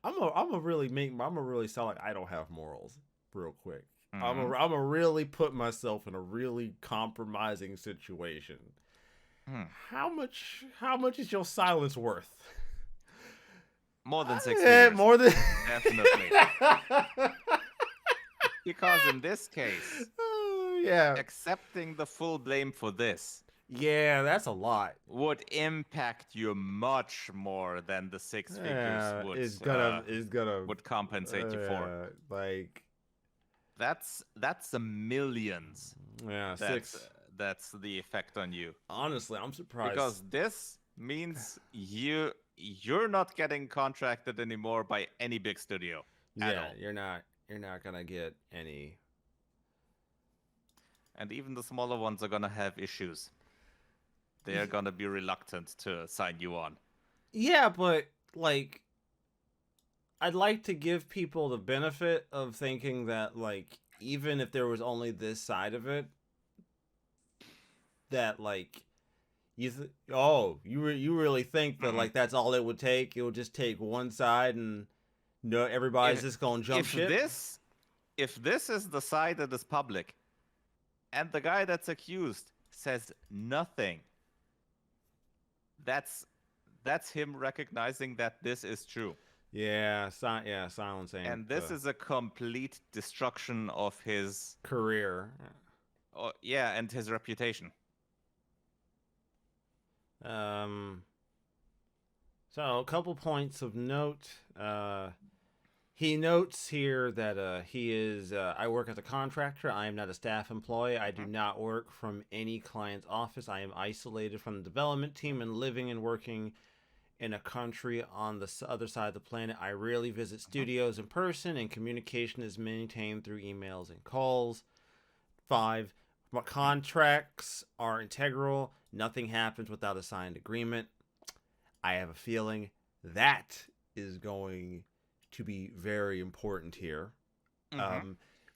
gonna really sound like I don't have morals real quick. I'm gonna really put myself in a really compromising situation. How much is your silence worth?
More than 6 years.
More than
definitely. Because in this case, accepting the full blame for this,
that's a lot,
would impact you much more than the 6 figures would compensate you for.
Like,
that's the millions.
Yeah,
that's the effect on you.
Honestly, I'm surprised,
because this means you're not getting contracted anymore by any big studio. At all.
You're not gonna get any.
And even the smaller ones are gonna have issues. They're gonna be reluctant to sign you on.
Yeah, but like, I'd like to give people the benefit of thinking that, like, even if there was only this side of it, that, like, you really think that like that's all it would take? It would just take one side and No, everybody's
If
just gonna jump
if
ship.
this is the side that is public, and the guy that's accused says nothing, that's him recognizing that this is true.
Yeah, silence ain't
And this is a complete destruction of his
career.
yeah, and his reputation.
So a couple points of note. He notes here that he is. I work as a contractor. I am not a staff employee. I do not work from any client's office. I am isolated from the development team and living and working in a country on the other side of the planet. I rarely visit studios in person, and communication is maintained through emails and calls. 5. Contracts are integral. Nothing happens without a signed agreement. I have a feeling that is going to be very important here.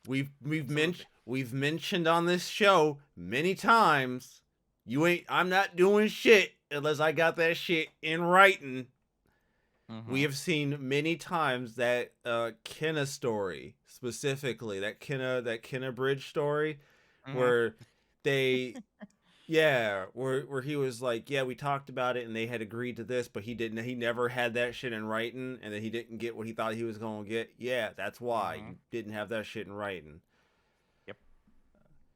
We've mentioned on this show many times, I'm not doing shit unless I got that shit in writing. We have seen many times that Kenna story, specifically that Kenna Bridge story, where they where he was like, yeah, we talked about it and they had agreed to this, but he never had that shit in writing, and then he didn't get what he thought he was gonna get. Yeah, that's why you didn't have that shit in writing.
Yep.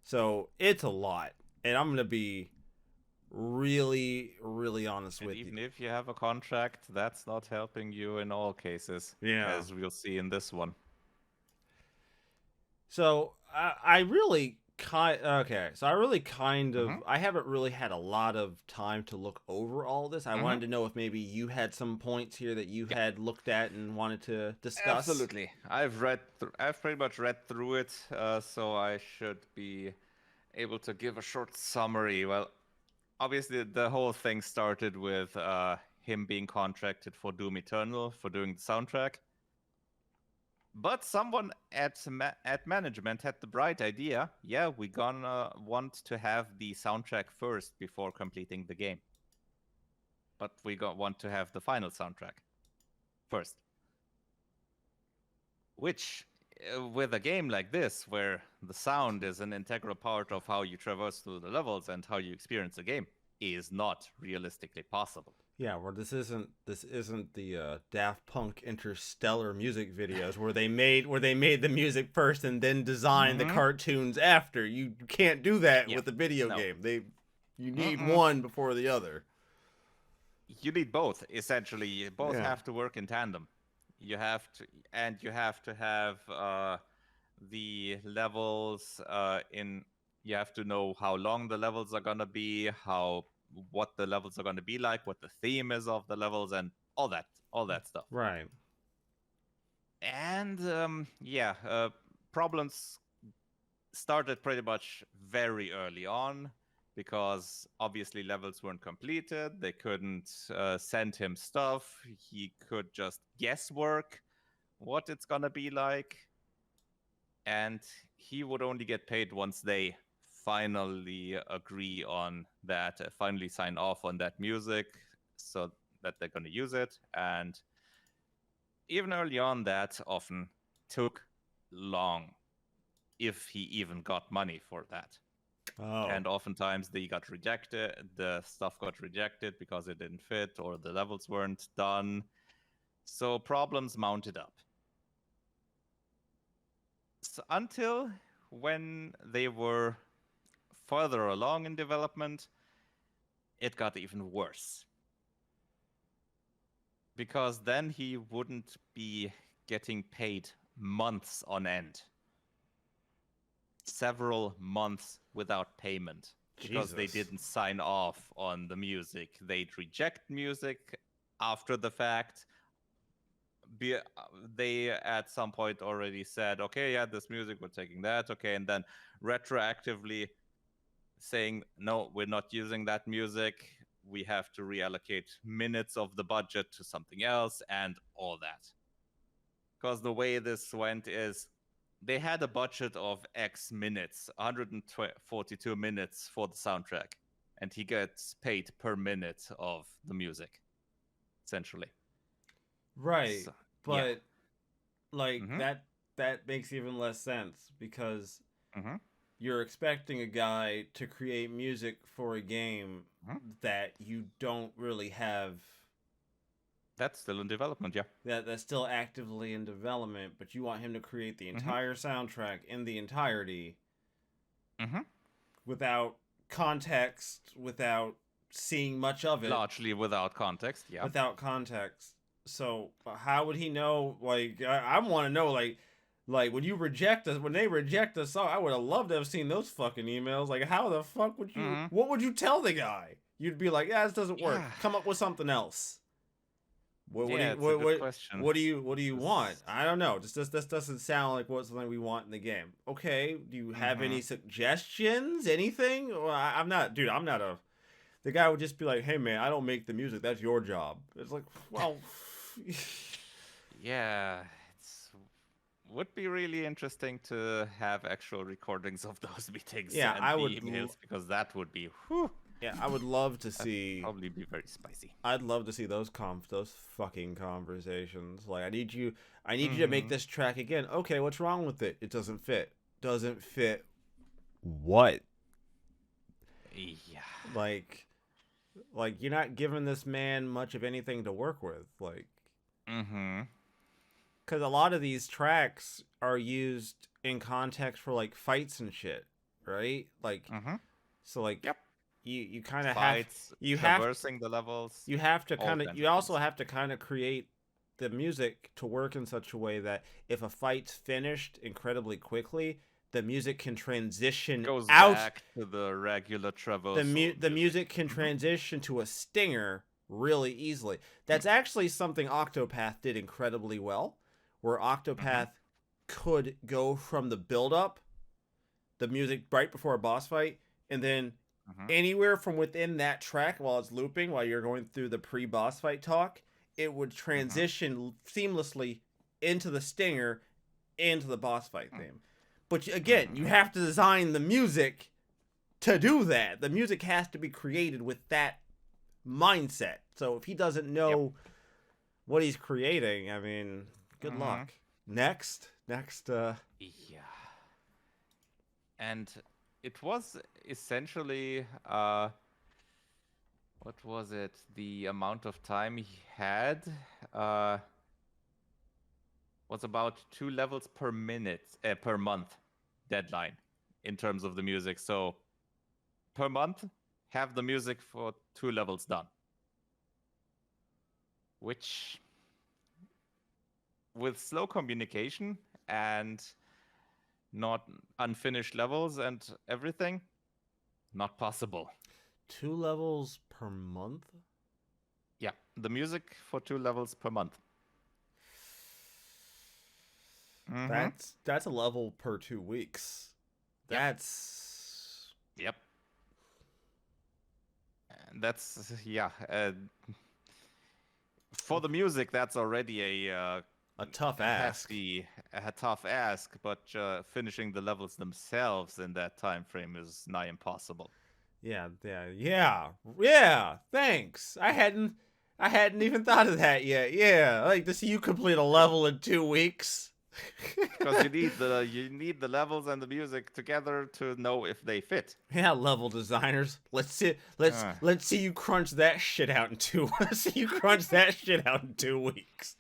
So it's a lot, and I'm gonna be really, really honest with you.
Even if you have a contract, that's not helping you in all cases.
Yeah.
As we'll see in this one.
So I really kind of I haven't really had a lot of time to look over all this. I wanted to know if maybe you had some points here that you had looked at and wanted to discuss.
Absolutely. I've pretty much read through it, so I should be able to give a short summary. Well, obviously the whole thing started with him being contracted for Doom Eternal for doing the soundtrack. But someone at management had the bright idea, yeah, we're gonna want to have the soundtrack first before completing the game. But we want to have the final soundtrack first. Which, with a game like this, where the sound is an integral part of how you traverse through the levels and how you experience the game, is not realistically possible.
Yeah, where this isn't the Daft Punk Interstellar music videos where they made the music first and then designed the cartoons after. You can't do that with a video game. You need one before the other.
You need both, essentially. You both have to work in tandem. You have to have the levels you have to know how long the levels are gonna be, what the levels are going to be like, what the theme is of the levels, and all that stuff.
Right.
And problems started pretty much very early on, because obviously levels weren't completed. They couldn't send him stuff. He could just guesswork what it's going to be like. And he would only get paid once they finally agree on that, finally sign off on that music so that they're going to use it. And even early on, that often took long, if he even got money for that.
Oh.
And oftentimes the stuff got rejected because it didn't fit or the levels weren't done. So problems mounted up. So until when they were further along in development, it got even worse. Because then he wouldn't be getting paid months on end. Several months without payment. Because they didn't sign off on the music. They'd reject music after the fact. They at some point already said, okay, yeah, this music, we're taking that, okay, and then retroactively saying, no, we're not using that music, we have to reallocate minutes of the budget to something else, and all that. Because the way this went is, they had a budget of X minutes, 142 minutes for the soundtrack, and he gets paid per minute of the music, essentially.
Right. So, but like
Mm-hmm.
that makes even less sense because
Mm-hmm.
you're expecting a guy to create music for a game
Mm-hmm.
that you don't really have
That's still in development, yeah.
that's still actively in development, but you want him to create the
Mm-hmm.
entire soundtrack in the entirety
Mm-hmm.
without context, without seeing much of it,
Largely without context, yeah.
without context. So how would he know? Like I want to know, like when you reject us, when they reject a song, I would have loved to have seen those fucking emails. Like how the fuck would you?
Mm-hmm.
What would you tell the guy? You'd be like, yeah, this doesn't work.
Yeah.
Come up with something else. What do
Yeah,
you
it's a good question.
what do you want?
This...
I don't know. Just this doesn't sound like what's something we want in the game. Okay, do you have
Mm-hmm.
any suggestions? Anything? Well, I'm not, dude. I'm not a. The guy would just be like, "Hey man, I don't make the music. That's your job." It's like, well,
Yeah, it's would be really interesting to have actual recordings of those meetings
yeah,
and the emails because that would be whew,
yeah, I would love to
that'd
see.
probably be very spicy.
I'd love to see those fucking conversations. Like, I need you to make
Mm-hmm.
this track again. Okay, what's wrong with it? It doesn't fit. Doesn't fit. What?
Yeah.
Like, you're not giving this man much of anything to work with. Like,
Mm-hmm.
because a lot of these tracks are used in context for like fights and shit, right? Like,
Mm-hmm.
so like,
Yep.
you kind of have
Fights,
you have
traversing the levels,
you have to
all
kind of
kinds
you
of
also
things.
have to kind of create the music to work in such a way that if a fight's finished incredibly quickly, the music can transition
Goes
out.
back to the regular traversal
The
music.
music can
Mm-hmm.
transition to a stinger really easily. That's actually something Octopath did incredibly well, where
Mm-hmm.
Octopath could go from the build up, the music right before a boss fight, and then
Mm-hmm.
anywhere from within that track while it's looping, while you're going through the pre-boss fight talk, it would
Mm-hmm.
transition seamlessly into the stinger, into the boss fight theme. But again, you
Mm-hmm.
have to design the music to do that. The music has to be created with that mindset. So if he doesn't
Yep.
know what he's creating, I mean, good
Mm-hmm.
luck. Next,
Yeah. And it was essentially what was it? The amount of time he had uh, was about 2 levels per minute per month deadline in terms of the music. So per month, have the music for 2 levels done, which with slow communication and not unfinished levels and everything, not possible.
2 levels per month.
Yeah, the music for 2 levels per month. Mm-hmm.
That's a level per 2 weeks.
Yep.
That's
Yep. And that's yeah. For the music, that's already
a tough
a
ask.
hefty, a tough ask. But finishing the levels themselves in that time frame is nigh impossible.
Yeah. Thanks. I hadn't even thought of that yet. Yeah, I like to see you complete a level in 2 weeks.
Because you need the levels and the music together to know if they fit.
Yeah, level designers.
Uh,
Let's see you crunch that shit out in two. Let's see you crunch that shit out in 2 weeks.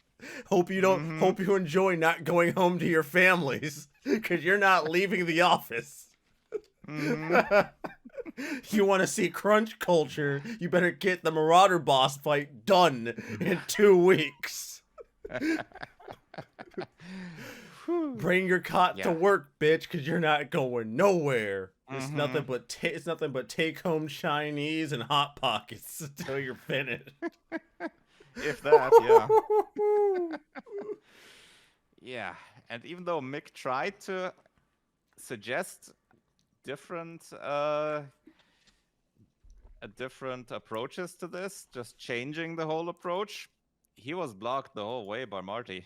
mm-hmm.
Hope you enjoy not going home to your families because you're not leaving the office.
Mm-hmm.
You want to see crunch culture? You better get the Marauder boss fight done in 2 weeks. Bring your cot to
Yeah.
work, bitch, because you're not going nowhere.
Mm-hmm.
It's nothing but take home Chinese and hot pockets until you're finished.
If that, yeah. Yeah. And even though Mick tried to suggest different different approaches to this, just changing the whole approach, he was blocked the whole way by Marty.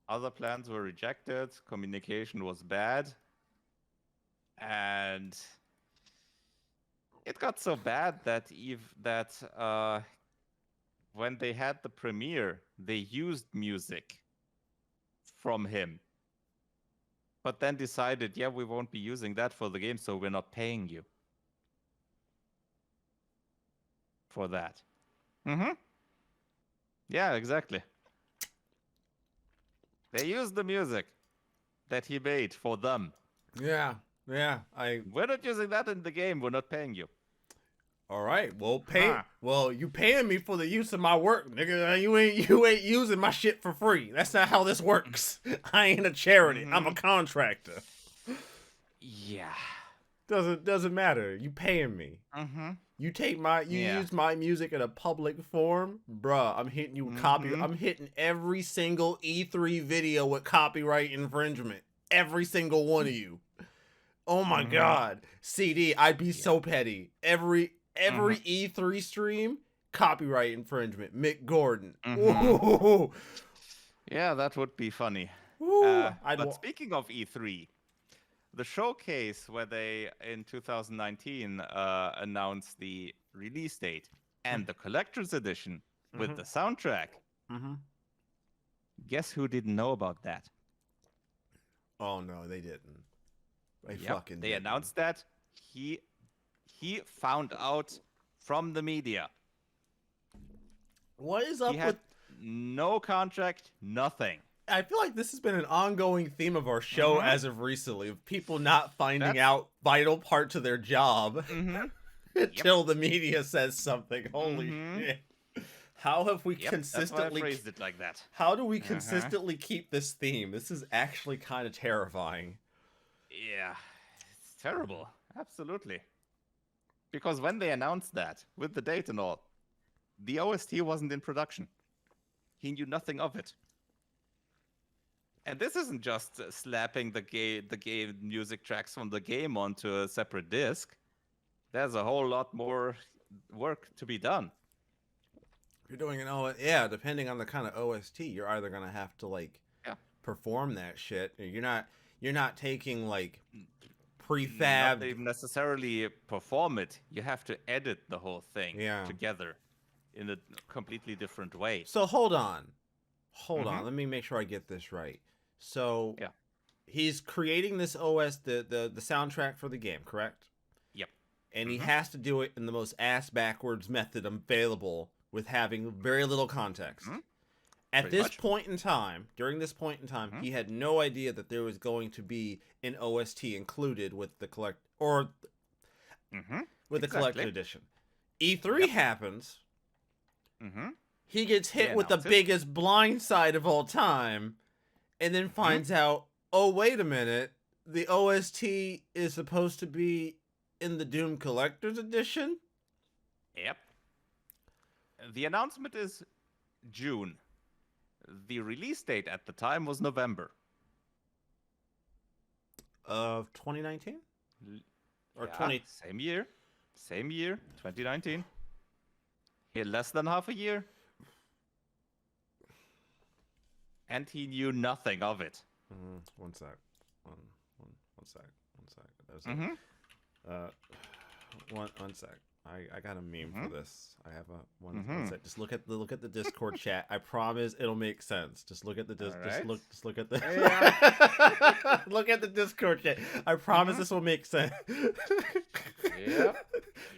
Other plans were rejected, communication was bad, and it got so bad that when they had the premiere, they used music from him. But then decided, yeah, we won't be using that for the game, so we're not paying you for that. Mm-hmm. Yeah, exactly. They used the music that he made for them.
Yeah.
We're not using that in the game. We're not paying you.
All right. Well, you paying me for the use of my work, nigga. You ain't using my shit for free. That's not how this works. I ain't a charity. I'm a contractor.
Yeah.
Doesn't matter. You paying me. You use my music in a public forum, bruh. I'm hitting you with I'm hitting every single E3 video with copyright infringement. Every single one of you. Oh my god. CD, I'd be so petty. Every E3 stream, copyright infringement. Mick Gordon.
Yeah, that would be funny. But speaking of E3, the showcase where they, in 2019, announced the release date and the collector's edition with the soundtrack. Guess who didn't know about that?
Oh no, they didn't.
They announced that. He found out from the media.
What is up
he had no contract, nothing.
I feel like this has been an ongoing theme of our show as of recently, of people not finding out vital parts of their job until the media says something. Holy shit. How have we consistently...
That's why I phrased it like that.
How do we consistently keep this theme? This is actually kind of terrifying.
Yeah, it's terrible. Absolutely. Because when they announced that, with the date and all, the OST wasn't in production. He knew nothing of it. And this isn't just slapping the game music tracks from the game onto a separate disc. There's a whole lot more work to be done.
If you're doing depending on the kind of OST, you're either gonna have to perform that shit. You're not taking prefab.
Not even necessarily perform it. You have to edit the whole thing together in a completely different way.
So hold on. Let me make sure I get this right. So he's creating this the soundtrack for the game, correct?
Yep.
And he has to do it in the most ass backwards method available with having very little context. At this point in time, he had no idea that there was going to be an OST included with the collector edition. E3 happens. He gets hit with the biggest blindside of all time, and then finds out, oh wait a minute, the OST is supposed to be in the Doom Collector's Edition?
Yep. The announcement is June. The release date at the time was November.
Of 2019? Or 20...
Same year, 2019. Here, less than half a year. And he knew nothing of it.
One sec. One sec. One sec. I got a meme for this. I have a one sec. Just look at the Discord chat. I promise it'll make sense. Just look at the just look at the look at the Discord chat. I promise this will make sense.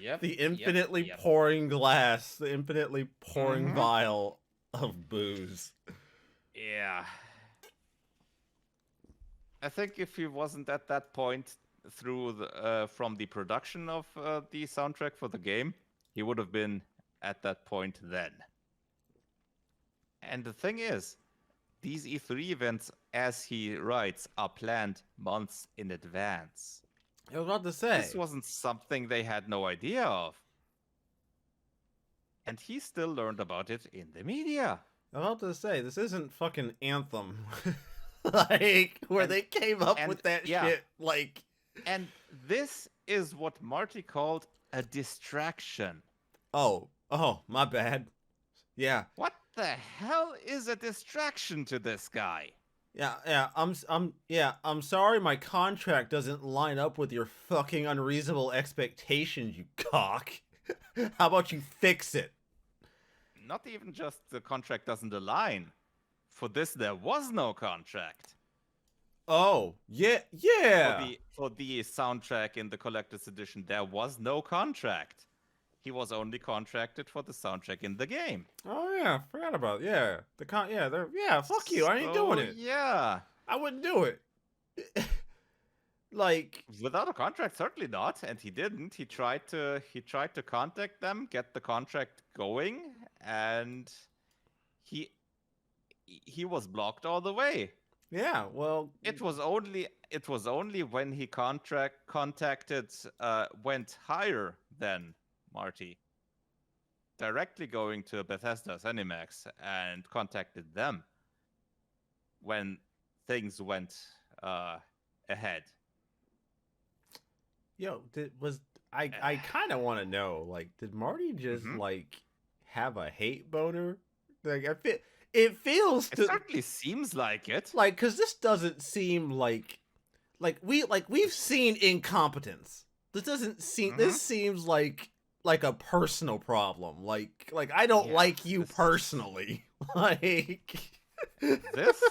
Yep.
The infinitely pouring glass, the infinitely pouring vial of booze.
Yeah. I think if he wasn't at that point through from the production of the soundtrack for the game, he would have been at that point then. And the thing is, these E3 events, as he writes, are planned months in advance.
I was about to say.
This wasn't something they had no idea of. And he still learned about it in the media.
I was about to say, this isn't fucking Anthem. Where they came up with that shit,
And this is what Marty called a distraction.
Oh, my bad. Yeah.
What the hell is a distraction to this guy?
Yeah, I'm sorry my contract doesn't line up with your fucking unreasonable expectations, you cock. How about you fix it?
Not even just the contract doesn't align. For this, there was no contract.
Oh, yeah.
For the soundtrack in the collector's edition, there was no contract. He was only contracted for the soundtrack in the game.
Oh yeah, forgot about it. Yeah. Fuck you. I ain't doing it.
Yeah.
I wouldn't do it. Like,
without a contract, certainly not, and he didn't. He tried to contact them, get the contract going, and he was blocked all the way.
yeah, well,
It was only when he contacted went higher than Marty, directly going to Bethesda Zenimax and contacted them, when things went ahead.
yo, I kind of want to know, like, did Marty just like have a hate boner? Like, it feels
It certainly seems like it.
like, because this doesn't seem like we've seen incompetence. This doesn't seem. This seems like a personal problem. Like I don't like you personally. Like
this,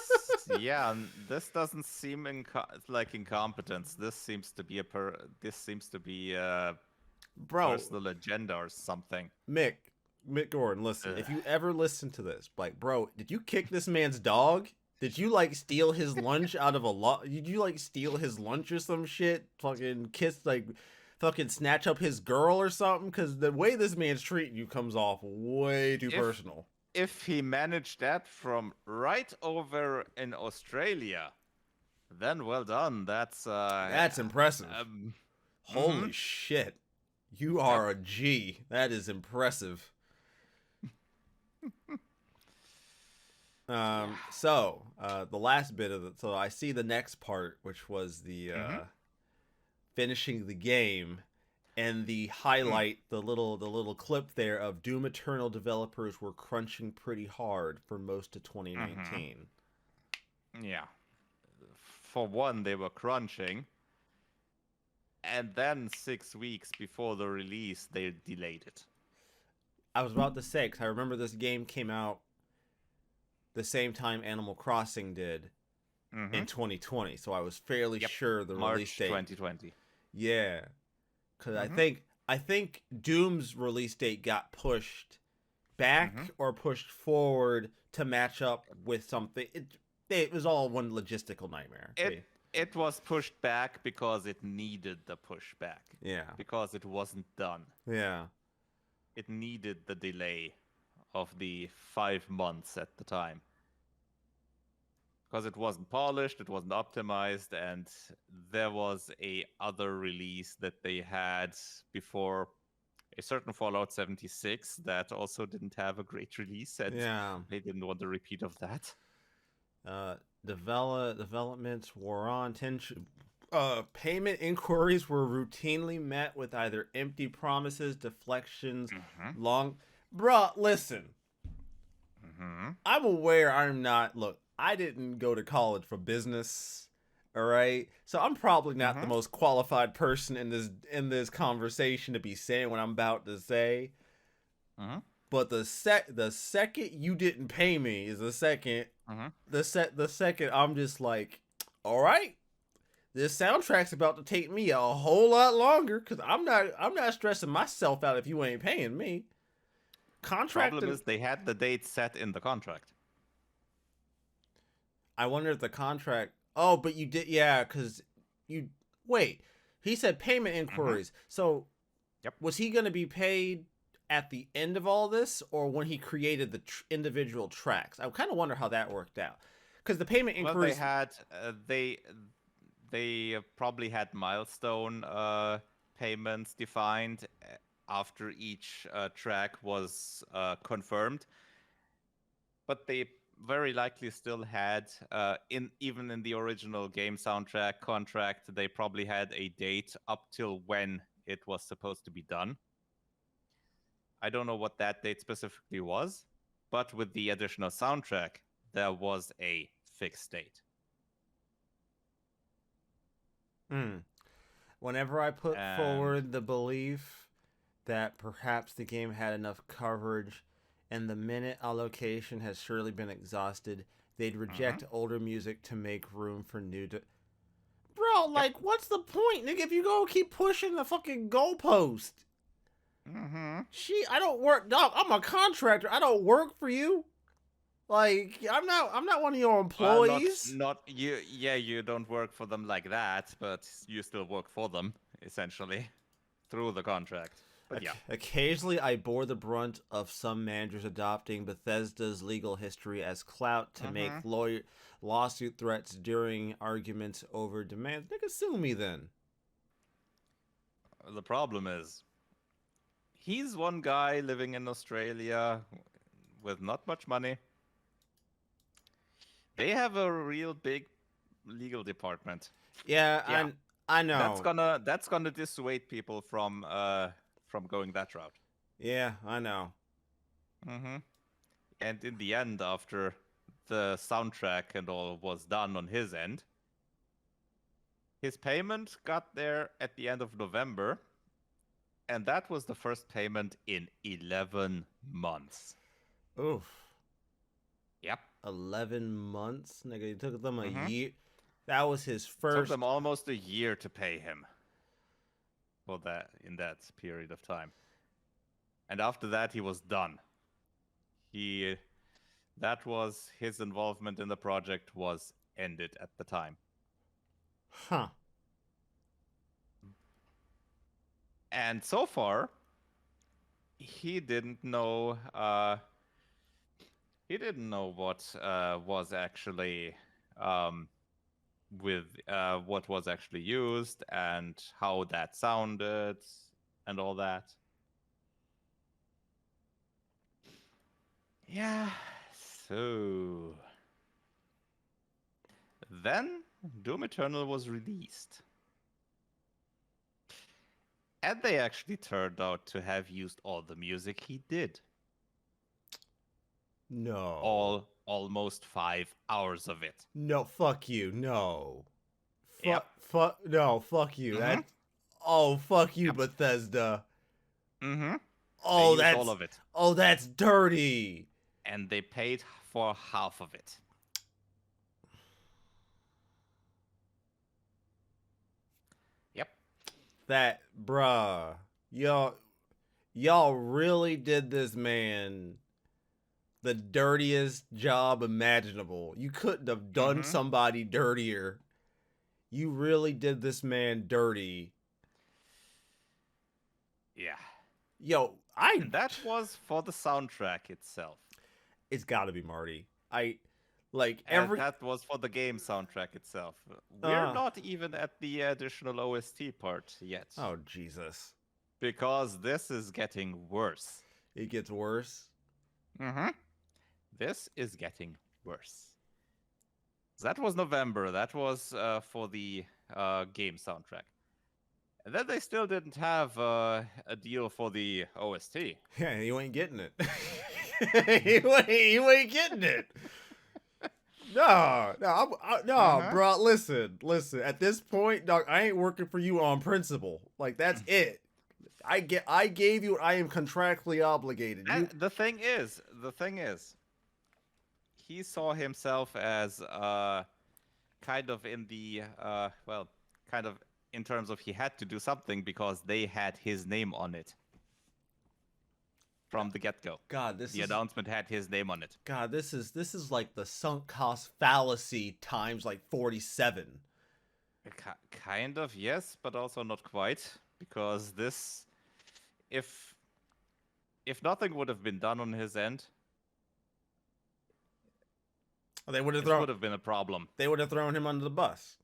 yeah, this doesn't seem like incompetence. This seems to be a personal agenda or something.
Mick Gordon, listen. If you ever listen to this, like, bro, did you kick this man's dog? Did you like steal his lunch out of a Did you like steal his lunch or some shit? Fucking fucking snatch up his girl or something? Because the way this man's treating you comes off way too personal.
If he managed that from right over in Australia, then well done. That's
impressive. Holy shit. You are a G. That is impressive. So the last bit of it. So I see the next part, which was the finishing the game, and the highlight, the little clip there of Doom Eternal developers were crunching pretty hard for most of 2019.
Yeah. For one, they were crunching. And then 6 weeks before the release, they delayed it.
I was about to say, because I remember this game came out the same time Animal Crossing did in 2020. So I was fairly sure the release date.
March 2020.
Yeah. Because I think Doom's release date got pushed back or pushed forward to match up with something. It was all one logistical nightmare.
It was pushed back because it needed the pushback.
Yeah.
Because it wasn't done.
Yeah.
It needed the delay of the 5 months at the time. Because it wasn't polished, it wasn't optimized, and there was a other release that they had before, a certain Fallout 76 that also didn't have a great release, and they didn't want a repeat of that.
Developments were on tension. Payment inquiries were routinely met with either empty promises, deflections, Bruh, listen. I'm aware I'm not... Look, I didn't go to college for business, all right? So I'm probably not the most qualified person in this conversation to be saying what I'm about to say. But the second you didn't pay me is the second... The second I'm just like, all right, this soundtrack's about to take me a whole lot longer, because I'm not stressing myself out if you ain't paying me.
Problem is they had the date set in the contract.
I wonder if the contract... Oh, but you did... Yeah, because you... Wait, he said payment inquiries. So was he going to be paid at the end of all this, or when he created the individual tracks? I kind of wonder how that worked out, because the payment inquiries...
Well, they probably had milestone payments defined after each track was confirmed, but they very likely still had even in the original game soundtrack contract, they probably had a date up till when it was supposed to be done. I don't know what that date specifically was, but with the additional soundtrack, there was a fixed date.
Whenever I put forward the belief that perhaps the game had enough coverage and the minute allocation has surely been exhausted, They'd
Mm-hmm.
reject older music to make room for new. Bro,
Yep.
like, what's the point, nigga? If you go keep pushing the fucking goalpost.
Mm-hmm.
I don't work, dog. I'm a contractor. I don't work for you. Like, I'm not one of your
Well,
employees.
not you. Yeah, you don't work for them like that, but you still work for them essentially through the contract. But yeah.
Occasionally, I bore the brunt of some managers adopting Bethesda's legal history as clout to make
Mm-hmm.
lawsuit threats during arguments over demands. Nigga, sue me then.
The problem is, he's one guy living in Australia with not much money. They have a real big legal department.
Yeah,
Yeah,
I know.
that's gonna dissuade people from going that route.
Yeah, I know.
Mm-hmm. And in the end, after the soundtrack and all was done on his end, his payment got there at the end of November, and that was the first payment in 11 months.
Oof.
Yep.
11 months, nigga. It took them a
Mm-hmm.
year. That was his
Took
first.
them almost a year to pay him for that in that period of time. And after that, he was done. That was his involvement in the project was ended at the time.
Huh.
And so far, he didn't know. He didn't know what was actually what was actually used and how that sounded and all that. Yeah. So then Doom Eternal was released. And they actually turned out to have used all the music he did.
No.
Almost 5 hours of it.
No, fuck you. No.
Yep.
No, fuck you.
Mm-hmm.
Fuck you,
Yep.
Bethesda.
Mm-hmm. They
Oh,
used all of it.
that's dirty.
And they paid for half of it. Yep.
That, bruh. Y'all really did this man the dirtiest job imaginable. You couldn't have done somebody dirtier. You really did this man dirty.
Yeah.
Yo,
And that was for the soundtrack itself.
It's got to be Marty. And
that was for the game soundtrack itself. We're not even at the additional OST part yet.
Oh, Jesus.
Because this is getting worse.
It gets worse?
Mm-hmm. This is getting worse. That was November. That was for the game soundtrack. And then they still didn't have a deal for the OST.
Yeah, you ain't getting it. you ain't getting it. No, bro. Listen. At this point, dog, I ain't working for you on principle. Like that's it. I gave you. I am contractually obligated.
The thing is, he saw himself as kind of in the kind of in terms of he had to do something because they had his name on it from the get-go.
God,
the announcement had his name on it.
God, this is like the sunk cost fallacy times like 47.
Kind of, yes, but also not quite, because this, if nothing would have been done on his end,
they would have
been a problem.
They would have thrown him under the bus.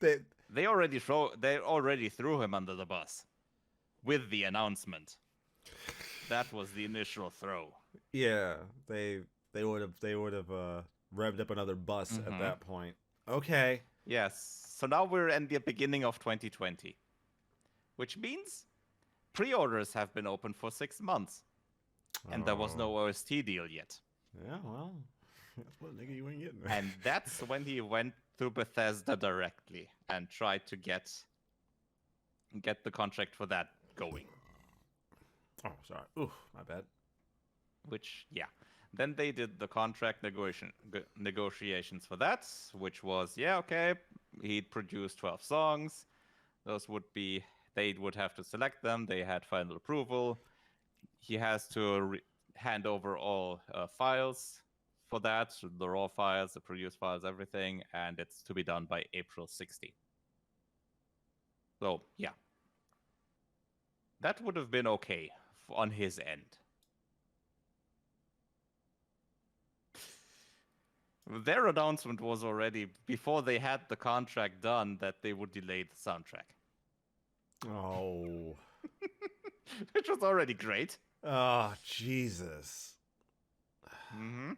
They already threw him under the bus with the announcement. That was the initial throw.
Yeah, they would have revved up another bus at that point. Okay.
Yes. So now we're in the beginning of 2020, which means pre-orders have been open for 6 months, and there was no OST deal yet.
Yeah, well, that's what nigga you ain't getting.
And that's when he went to Bethesda directly and tried to get the contract for that going.
Oh, sorry. Oof, my bad.
Which, yeah. Then they did the contract negotiations for that, which was, yeah, okay, he'd produce 12 songs. Those would be, they would have to select them. They had final approval. He has to hand over all files for that, the raw files, the produced files, everything, and it's to be done by April 16th. So, yeah. That would have been okay on his end. Their announcement was already, before they had the contract done, that they would delay the soundtrack.
Oh.
Which was already great.
Oh, Jesus.
Mm-hmm.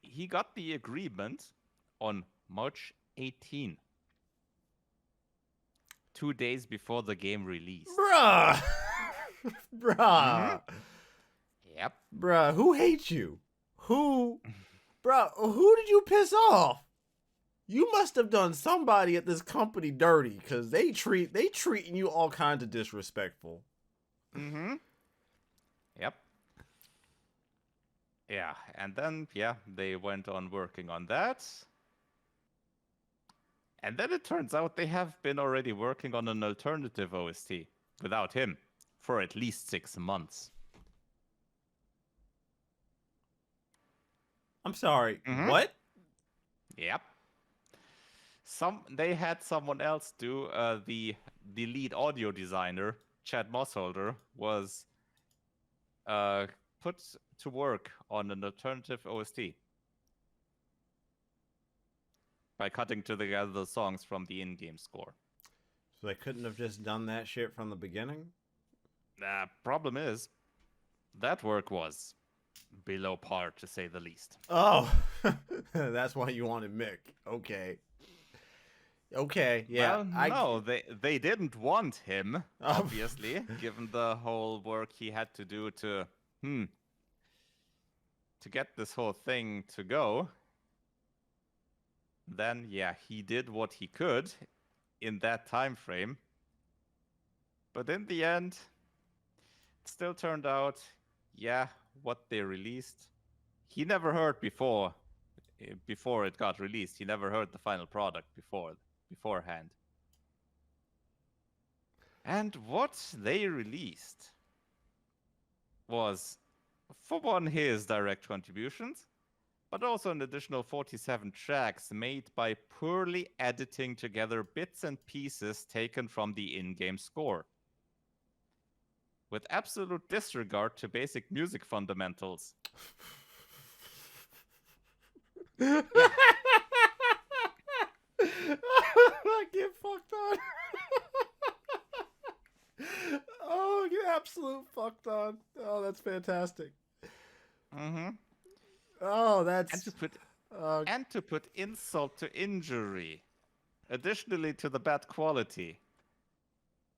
He got the agreement on March 18. 2 days before the game released.
Bruh. Bruh.
Mm-hmm. Yep.
Bruh, who hates you? Who did you piss off? You must have done somebody at this company dirty, because they treating you all kinds of disrespectful.
Mm-hmm. Yep. Yeah, and then, they went on working on that. And then it turns out they have been already working on an alternative OST without him for at least 6 months.
I'm sorry.
Mm-hmm.
What?
Yep. They had someone else do the lead audio designer, Chad Mossholder, was put to work on an alternative OST by cutting together the songs from the in-game score.
So they couldn't have just done that shit from the beginning?
Problem is, that work was below par, to say the least.
Oh, that's why you wanted Mick. Okay. Okay, yeah.
Well, no, they didn't want him, obviously, given the whole work he had to do to get this whole thing to go. Then, he did what he could in that time frame. But in the end, it still turned out, what they released, he never heard before it got released. He never heard the final product beforehand. And what they released was, for one, his direct contributions, but also an additional 47 tracks made by poorly editing together bits and pieces taken from the in-game score, with absolute disregard to basic music fundamentals.
I get fucked on. Oh, get absolute fucked on. Oh, that's fantastic.
Mm-hmm.
Oh, that's...
And to put insult to injury, additionally to the bad quality,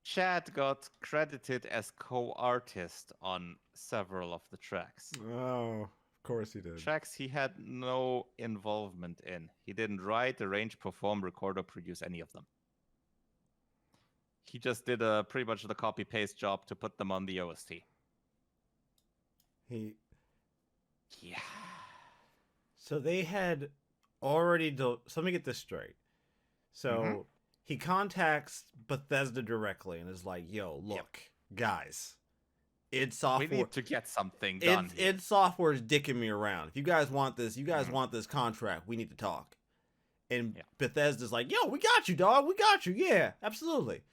Chad got credited as co-artist on several of the tracks.
Oh, of course he did.
Tracks he had no involvement in. He didn't write, arrange, perform, record, or produce any of them. He just did pretty much the copy-paste job to put them on the OST.
Yeah.
So
they had already... So let me get this straight. So he contacts Bethesda directly and is like, yo, look, guys, id Software...
We need to get something done here.
id Software is dicking me around. If you guys want this, want this contract, we need to talk. And Bethesda's like, yo, we got you, dog. We got you. Yeah, absolutely.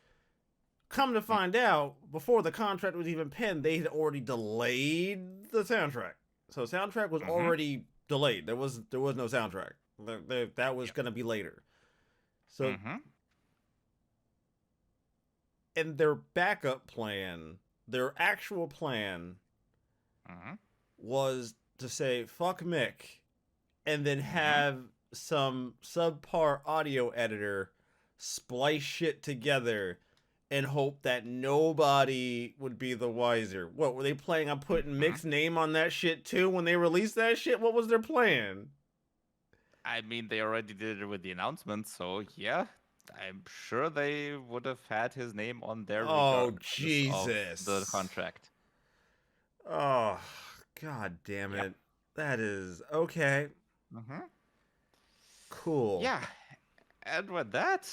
Come to find out, before the contract was even penned, they had already delayed the soundtrack. So soundtrack was already delayed. There was no soundtrack. That was going to be later. So, and their backup plan, their actual plan, was to say fuck Mick, and then have some subpar audio editor splice shit together and hope that nobody would be the wiser. What, were they planning on putting Mick's name on that shit too when they released that shit? What was their plan?
I mean, they already did it with the announcement, so yeah, I'm sure they would have had his name on their
Jesus.
of the contract.
Oh, God damn
Yep.
it. That is okay.
Mm-hmm.
Cool.
Yeah, and when that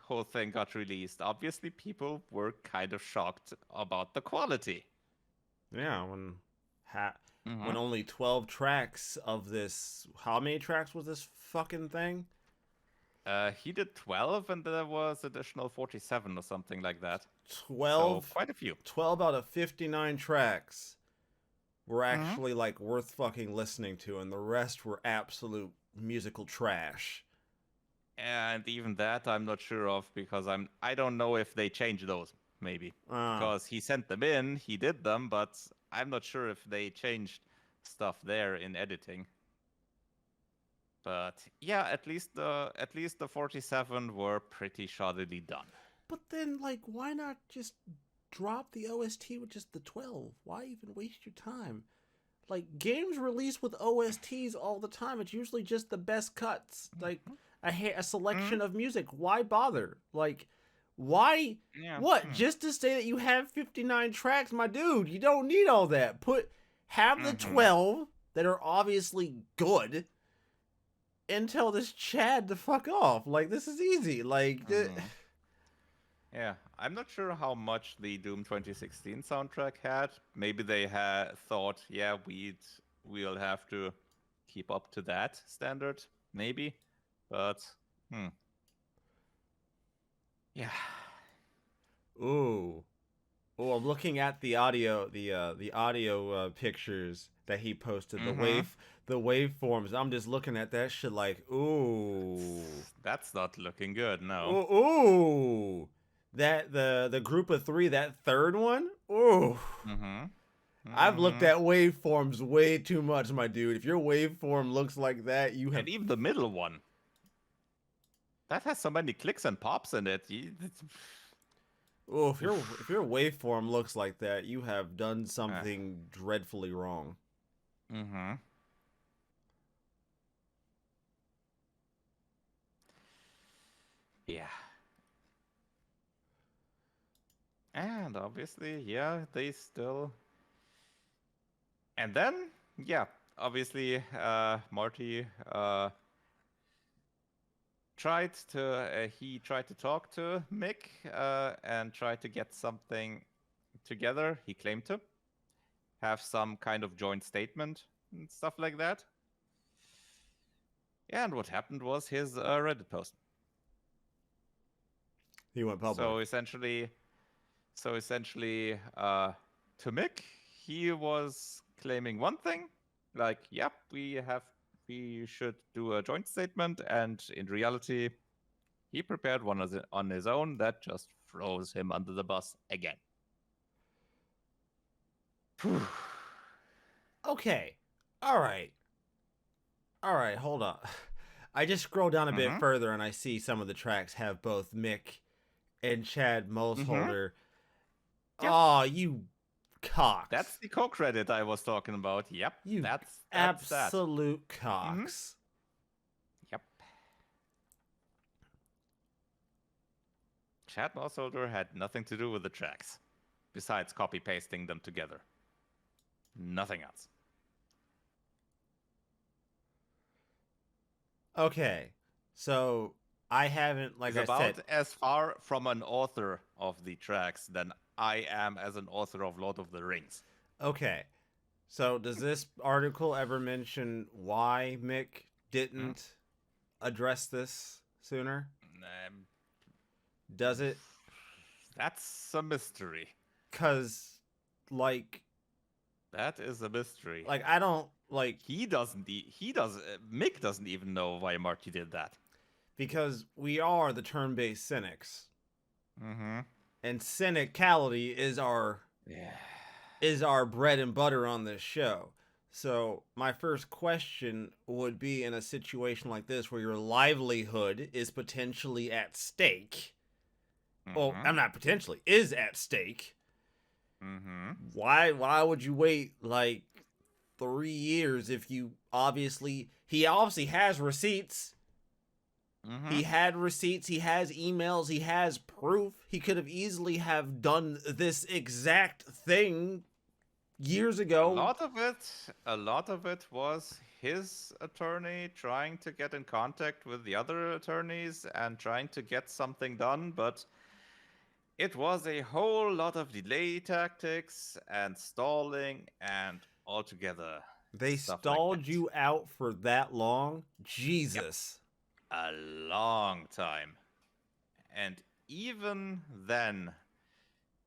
whole thing got released, obviously people were kind of shocked about the quality.
Yeah, when
Mm-hmm.
only 12 tracks of this, how many tracks was this fucking thing?
He did 12, and there was additional 47 or something like that. So
12
quite a few.
12 out of 59 tracks were
Mm-hmm.
actually like worth fucking listening to, and the rest were absolute musical trash.
And even that I'm not sure of because I don't know if they changed those maybe
Ah.
because he sent them in, he did them, but I'm not sure if they changed stuff there in editing. But yeah, at least the 47 were pretty shoddily done.
But then, like, why not just drop the OST with just the 12? Why even waste your time? Like, games release with OSTs all the time. It's usually just the best cuts. Like, a
Mm-hmm.
selection of music. Why bother? Like, why?
Yeah.
What? Just to say that you have 59 tracks? My dude, you don't need all that. Have the
Mm-hmm.
12 that are obviously good and tell this Chad to fuck off. Like, this is easy. Like,
Mm-hmm. Yeah, I'm not sure how much the Doom 2016 soundtrack had. Maybe they had thought, yeah, we'll have to keep up to that standard, maybe. But yeah.
ooh. Oh, I'm looking at the audio pictures that he posted,
Mm-hmm.
the waveforms. I'm just looking at that shit like, ooh,
That's not looking good, no.
ooh, ooh. That the group of three, that third one, ooh.
Mm-hmm.
I've looked
Mm-hmm.
at waveforms way too much, my dude. If your waveform looks like that, you have.
And even the middle one. That has so many clicks and pops in it.
Oh, if
Oof.
your waveform looks like that, you have done
Uh,
something dreadfully wrong.
mm-hmm. Yeah. And obviously, yeah, they still. And then, yeah, obviously, Marty he tried to talk to Mick and tried to get something together. He claimed to have some kind of joint statement and stuff like that. Yeah, and what happened was his Reddit post.
He went
So
public.
essentially, to Mick, he was claiming one thing, like, yep, we should do a joint statement, and in reality, he prepared one on his own that just throws him under the bus again.
Okay. All right. All right, hold on. I just scroll down a bit
Mm-hmm.
further and I see some of the tracks have both Mick and Chad
Mm-hmm.
Moseholder.
Yep.
Oh, you cocks.
That's the co-credit I was talking about. Yep.
You
That's that.
absolute
Mm-hmm.
cocks.
Yep. Chad Mossholder had nothing to do with the tracks, besides copy pasting them together. Nothing else.
Okay. So, I haven't, like
He's
I said,
about as far from an author of the tracks than I am as an author of Lord of the Rings.
okay. So, does this article ever mention why Mick
Hmm?
didn't address this sooner?
Um,
Does it?
that's a mystery.
Cuz like
That is a mystery.
I don't like
He doesn't. He does. Mick doesn't even know why Marty did that.
because we are the turn-based cynics,
Mm-hmm.
and cynicality
Yeah.
is our bread and butter on this show. So my first question would be, in a situation like this where your livelihood is potentially at stake. Well,
Mm-hmm.
I'm not potentially, is at stake.
Mm-hmm.
Why would you wait like 3 years if he obviously has receipts.
Mm-hmm.
He had receipts, he has emails, he has proof. He could have easily have done this exact thing years
A
ago.
lot of it, a lot of it was his attorney trying to get in contact with the other attorneys and trying to get something done, but it was a whole lot of delay tactics and stalling and altogether
They
stuff like
stalled
that.
you out for that long?
Yep,
Jesus.
a long time. And even then,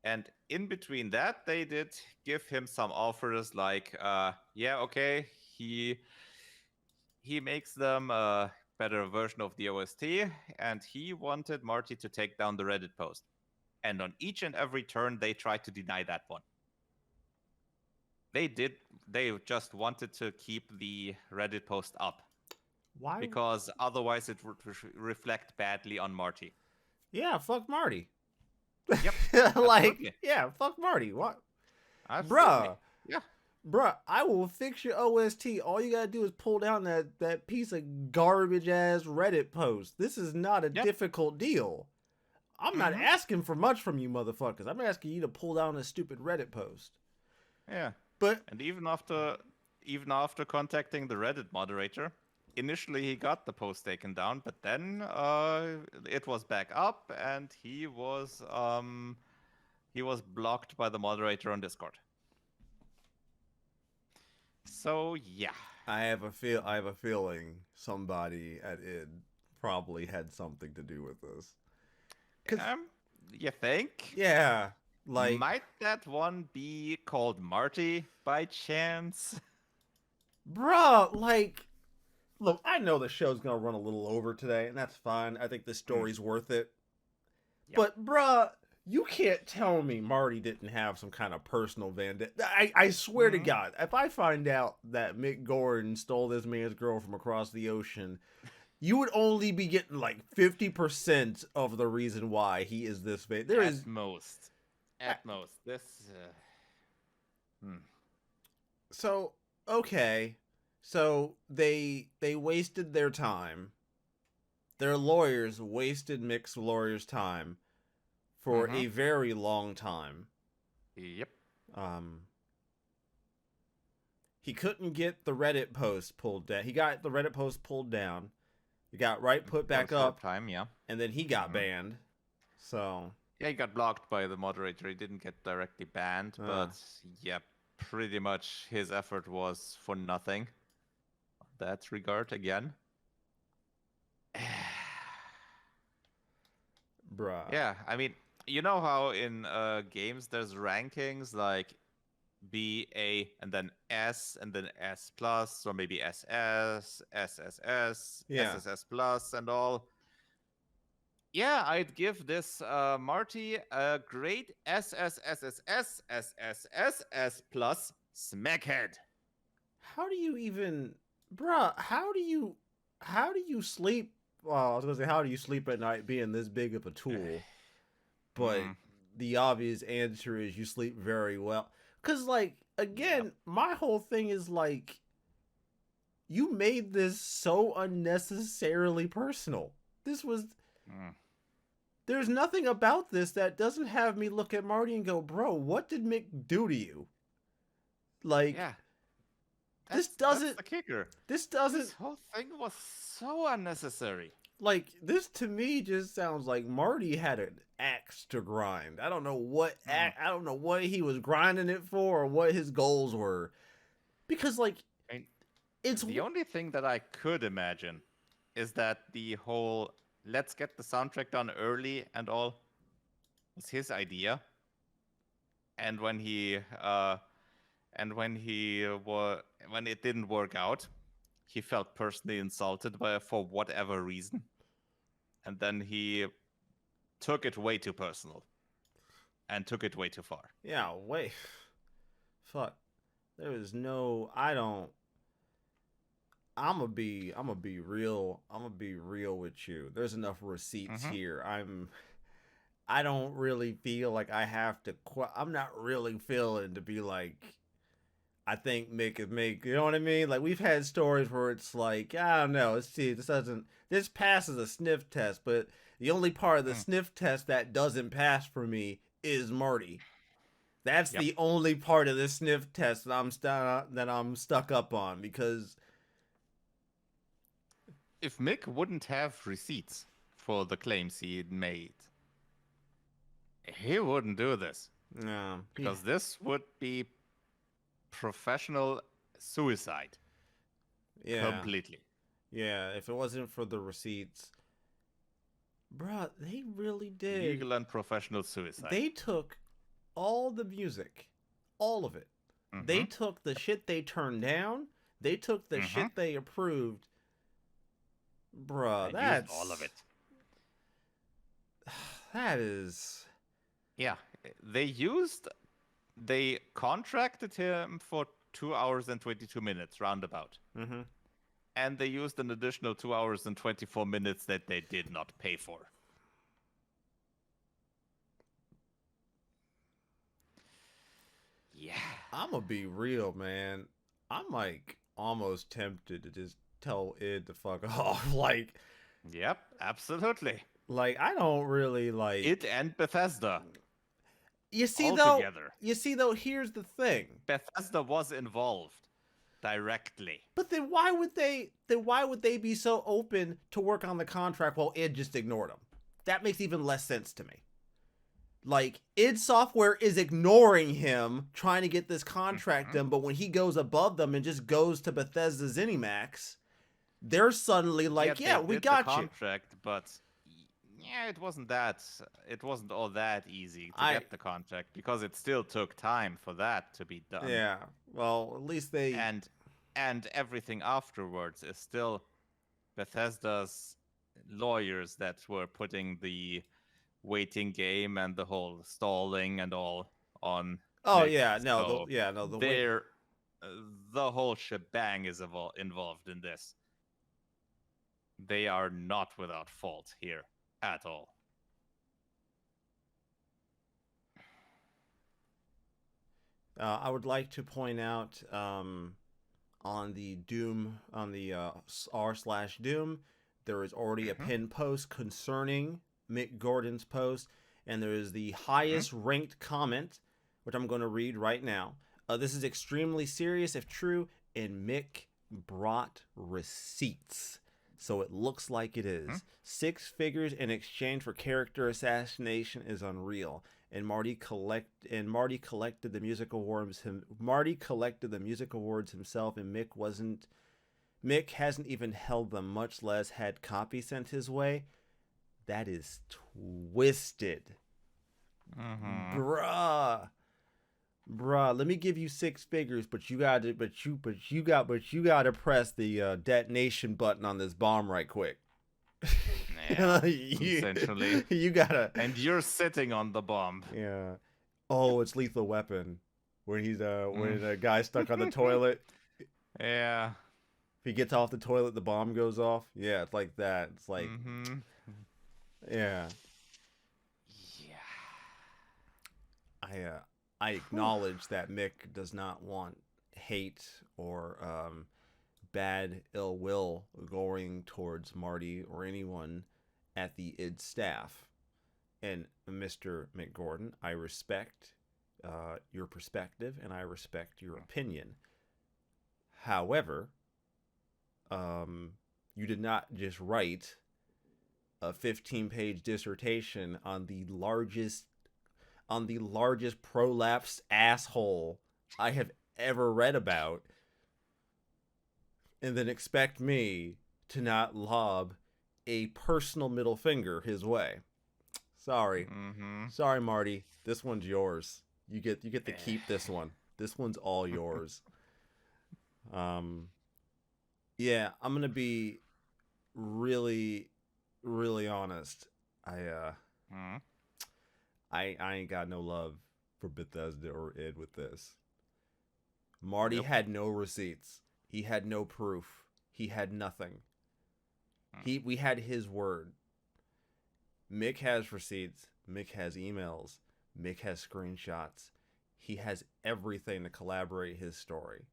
and in between that, they did give him some offers like, yeah, okay, he makes them a better version of the OST, and he wanted Marty to take down the Reddit post. And on each and every turn, they tried to deny that one. They did. They just wanted to keep the Reddit post up
Why?
because otherwise it would reflect badly on Marty.
Yeah, fuck Marty.
Yep,
Like,
absolutely,
yeah, fuck Marty. What?
absolutely.
Bruh.
Yeah.
Bruh, I will fix your OST. All you gotta do is pull down that piece of garbage ass Reddit post. This is not a
Yep.
difficult deal. I'm not
Mm-hmm.
asking for much from you motherfuckers. I'm asking you to pull down a stupid Reddit post.
Yeah.
But
And even after contacting the Reddit moderator, initially he got the post taken down, but then it was back up and he was blocked by the moderator on Discord. So yeah.
I have a feeling somebody at id probably had something to do with this. Cause
You think?
yeah, like
Might that one be called Marty by chance?
bruh, like look, I know the show's gonna run a little over today, and that's fine. I think the
Hmm.
story's worth it.
Yep.
But bruh, you can't tell me Marty didn't have some kind of personal vendetta. I swear to
Hmm.
God, if I find out that Mick Gordon stole this man's girl from across the ocean, you would only be getting like 50% of the reason why he is this bad. There
At
is
most. At most. This. Hmm.
so okay. So they wasted their time. Their lawyers wasted Mick's lawyer's time for
Mm-hmm.
a very long time.
Yep.
Um, he couldn't get the Reddit post pulled down. He got the Reddit post pulled down. He got right put
For a
back
short
up,
time, yeah.
and then he got
Mm-hmm.
banned. So,
Yeah, he got blocked by the moderator. He didn't get directly banned, but yeah, pretty much his effort was for nothing. That regard again.
bruh.
Yeah, I mean, you know how in games there's rankings like B, A, and then S, and then S plus, or maybe SS, SSS,
Yeah.
SSS plus, and all. Yeah, I'd give this Marty a great SSSSS plus smackhead.
How do you even, bruh? How do you sleep? Well, I was gonna say, how do you sleep at night being this big of a tool? But
Mm,
the obvious answer is you sleep very well. Cause like
yep.
again, my whole thing is like you made this so unnecessarily personal. This was
Mm,
there's nothing about this that doesn't have me look at Marty and go, bro, what did Mick do to you? Like
yeah,
this
that's
doesn't
the kicker.
this
This
doesn't
whole thing was so unnecessary.
like this to me just sounds like Marty had an axe to grind. I don't know what
Mm.
I don't know what he was grinding it for or what his goals were. Because like
I mean,
it's
the only thing that I could imagine is that the whole let's get the soundtrack done early and all was his idea. And when it didn't work out, he felt personally insulted by for whatever reason, and then he took it way too personal and took it way too far.
yeah, wait. Fuck. There is no I don't I'm gonna be real with you. There's enough receipts
Mm-hmm.
here. I don't really feel like I have to I'm not really feeling to be like I think Mick is Mick. You know what I mean? Like we've had stories where it's like I don't know. Let's see. This passes a sniff test, but the only part of the
Mm.
sniff test that doesn't pass for me is Marty. That's
Yep.
the only part of this sniff test that I'm stuck up on, because
If Mick wouldn't have receipts for the claims he made, he wouldn't do this.
no,
Because this would be professional suicide.
yeah,
Completely.
yeah. If it wasn't for the receipts, bruh, they really did.
Legal and professional suicide.
They took all the music, all of it. They
Mm-hmm.
took the shit they turned down. They took the
Mm-hmm.
shit they approved. Bruh,
And used all of it.
that is.
Yeah. They contracted him for 2 hours and 22 minutes, roundabout.
Mm-hmm.
And they used an additional 2 hours and 24 minutes that they did not pay for. Yeah.
I'm gonna be real, man. I'm like almost tempted to just tell Id to fuck off.
Yep, absolutely.
I don't really like
It and Bethesda
You see
all
though.
together.
You see though. Here's the thing.
Bethesda was involved directly.
But then why would they? Then why would they be so open to work on the contract while Id just ignored them? That makes even less sense to me. Like, id Software is ignoring him, trying to get this contract done, but when he goes above them and just goes to Bethesda ZeniMax, they're suddenly like, yeah, we
did
got
the
you.
contract, but yeah, it wasn't all that easy to get the contract because it still took time for that to be done.
Yeah, well, at least they
and everything afterwards is still Bethesda's lawyers that were putting the waiting game and the whole stalling and all on.
Oh
Nick.
yeah,
So the whole shebang is involved in this. They are not without fault here at all.
I would like to point out on the Doom, on the r/Doom, there is already a pinned post concerning Mick Gordon's post, and there is the highest ranked comment, which I'm going to read right now. This is extremely serious if true, and Mick brought receipts. So it looks like it is. 6 figures in exchange for character assassination is unreal. And Marty collected the music awards. Marty collected the music awards himself, and Mick hasn't even held them, much less had copies sent his way. That is twisted, bruh. Let me give you 6 figures, but you got to press the detonation button on this bomb right quick.
Yeah, essentially.
You gotta.
And you're sitting on the bomb.
Yeah. Oh, it's Lethal Weapon, when the guy's stuck on the toilet.
Yeah.
If he gets off the toilet, the bomb goes off. Yeah, it's like that. It's like, yeah.
Yeah.
I acknowledge that Mick does not want hate or bad ill will going towards Marty or anyone at the id staff. And Mr. Mick Gordon, I respect your perspective and I respect your opinion. However, you did not just write a 15-page dissertation on the largest prolapsed asshole I have ever read about, and then expect me to not lob a personal middle finger his way. Sorry. Sorry, Marty. This one's yours. You get to keep this one. This one's all yours. Yeah, I'm gonna be really, really honest. I ain't got no love for Bethesda or id with this. Marty had no receipts. He had no proof. He had nothing. We had his word. Mick has receipts. Mick has emails. Mick has screenshots. He has everything to collaborate his story.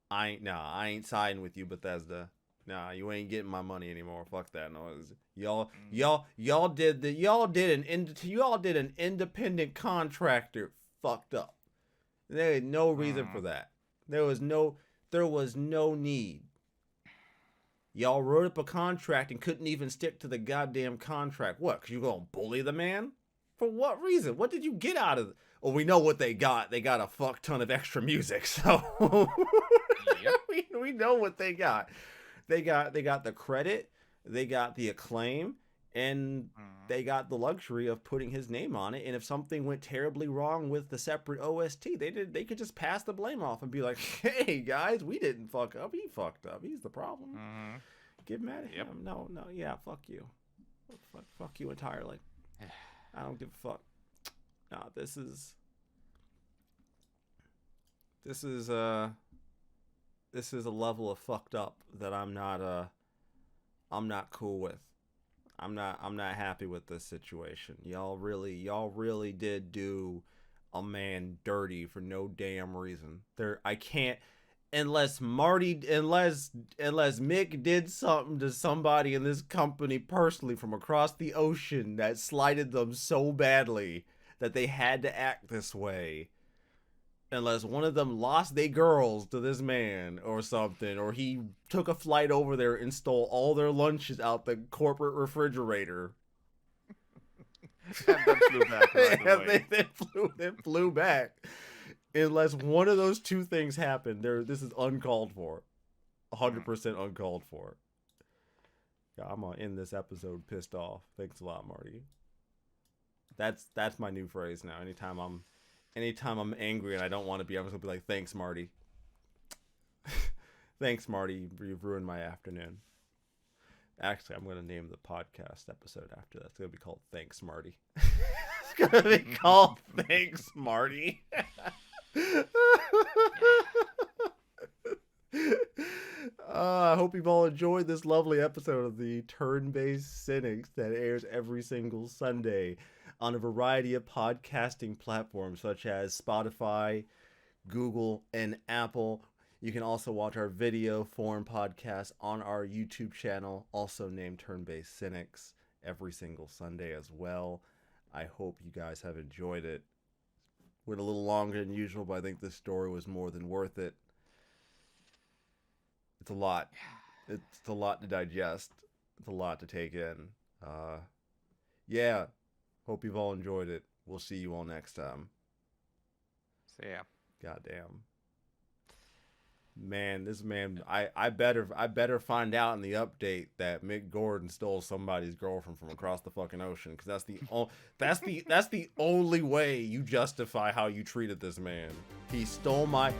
I ain't siding with you, Bethesda. Nah, you ain't getting my money anymore. Fuck that noise. Y'all did an independent contractor fucked up. There is no reason for that. There was no need. Y'all wrote up a contract and couldn't even stick to the goddamn contract. What? 'Cause you gonna bully the man? For what reason? What did you get out of it? Well, we know what they got. They got a fuck ton of extra music, so
Yep.
we know what they got. They got the credit, they got the acclaim, and they got the luxury of putting his name on it. And if something went terribly wrong with the separate OST, they could just pass the blame off and be like, "Hey guys, we didn't fuck up. He fucked up. He's the problem." Get mad at him. No, yeah, fuck you. Fuck you entirely. I don't give a fuck. No, this is a level of fucked up that I'm not cool with. I'm not happy with this situation. Y'all really did do a man dirty for no damn reason. I can't, unless Mick did something to somebody in this company personally from across the ocean that slighted them so badly that they had to act this way. Unless one of them lost their girls to this man or something, or he took a flight over there and stole all their lunches out the corporate refrigerator.
And then flew back right away.
They flew back. Unless one of those two things happened, this is uncalled for. 100% uncalled for. Yeah, I'm gonna end this episode pissed off. Thanks a lot, Marty. That's my new phrase now. Anytime I'm angry and I don't want to be, I'm just gonna be like, "Thanks, Marty." Thanks, Marty. You've ruined my afternoon. Actually, I'm gonna name the podcast episode after that. It's gonna be called "Thanks, Marty." It's gonna be called "Thanks, Marty." I hope you've all enjoyed this lovely episode of the Turn-Based Cynics that airs every single Sunday on a variety of podcasting platforms such as Spotify, Google, and Apple. You can also watch our video form podcast on our YouTube channel, also named Turn-Based Cynics, every single Sunday as well. I hope you guys have enjoyed it. Went a little longer than usual, but I think this story was more than worth it. It's a lot. It's a lot to digest. It's a lot to take in. Yeah. Hope you've all enjoyed it. We'll see you all next time.
So yeah.
Goddamn. Man, this man, I better find out in the update that Mick Gordon stole somebody's girlfriend from across the fucking ocean, because that's the only way you justify how you treated this man. He stole my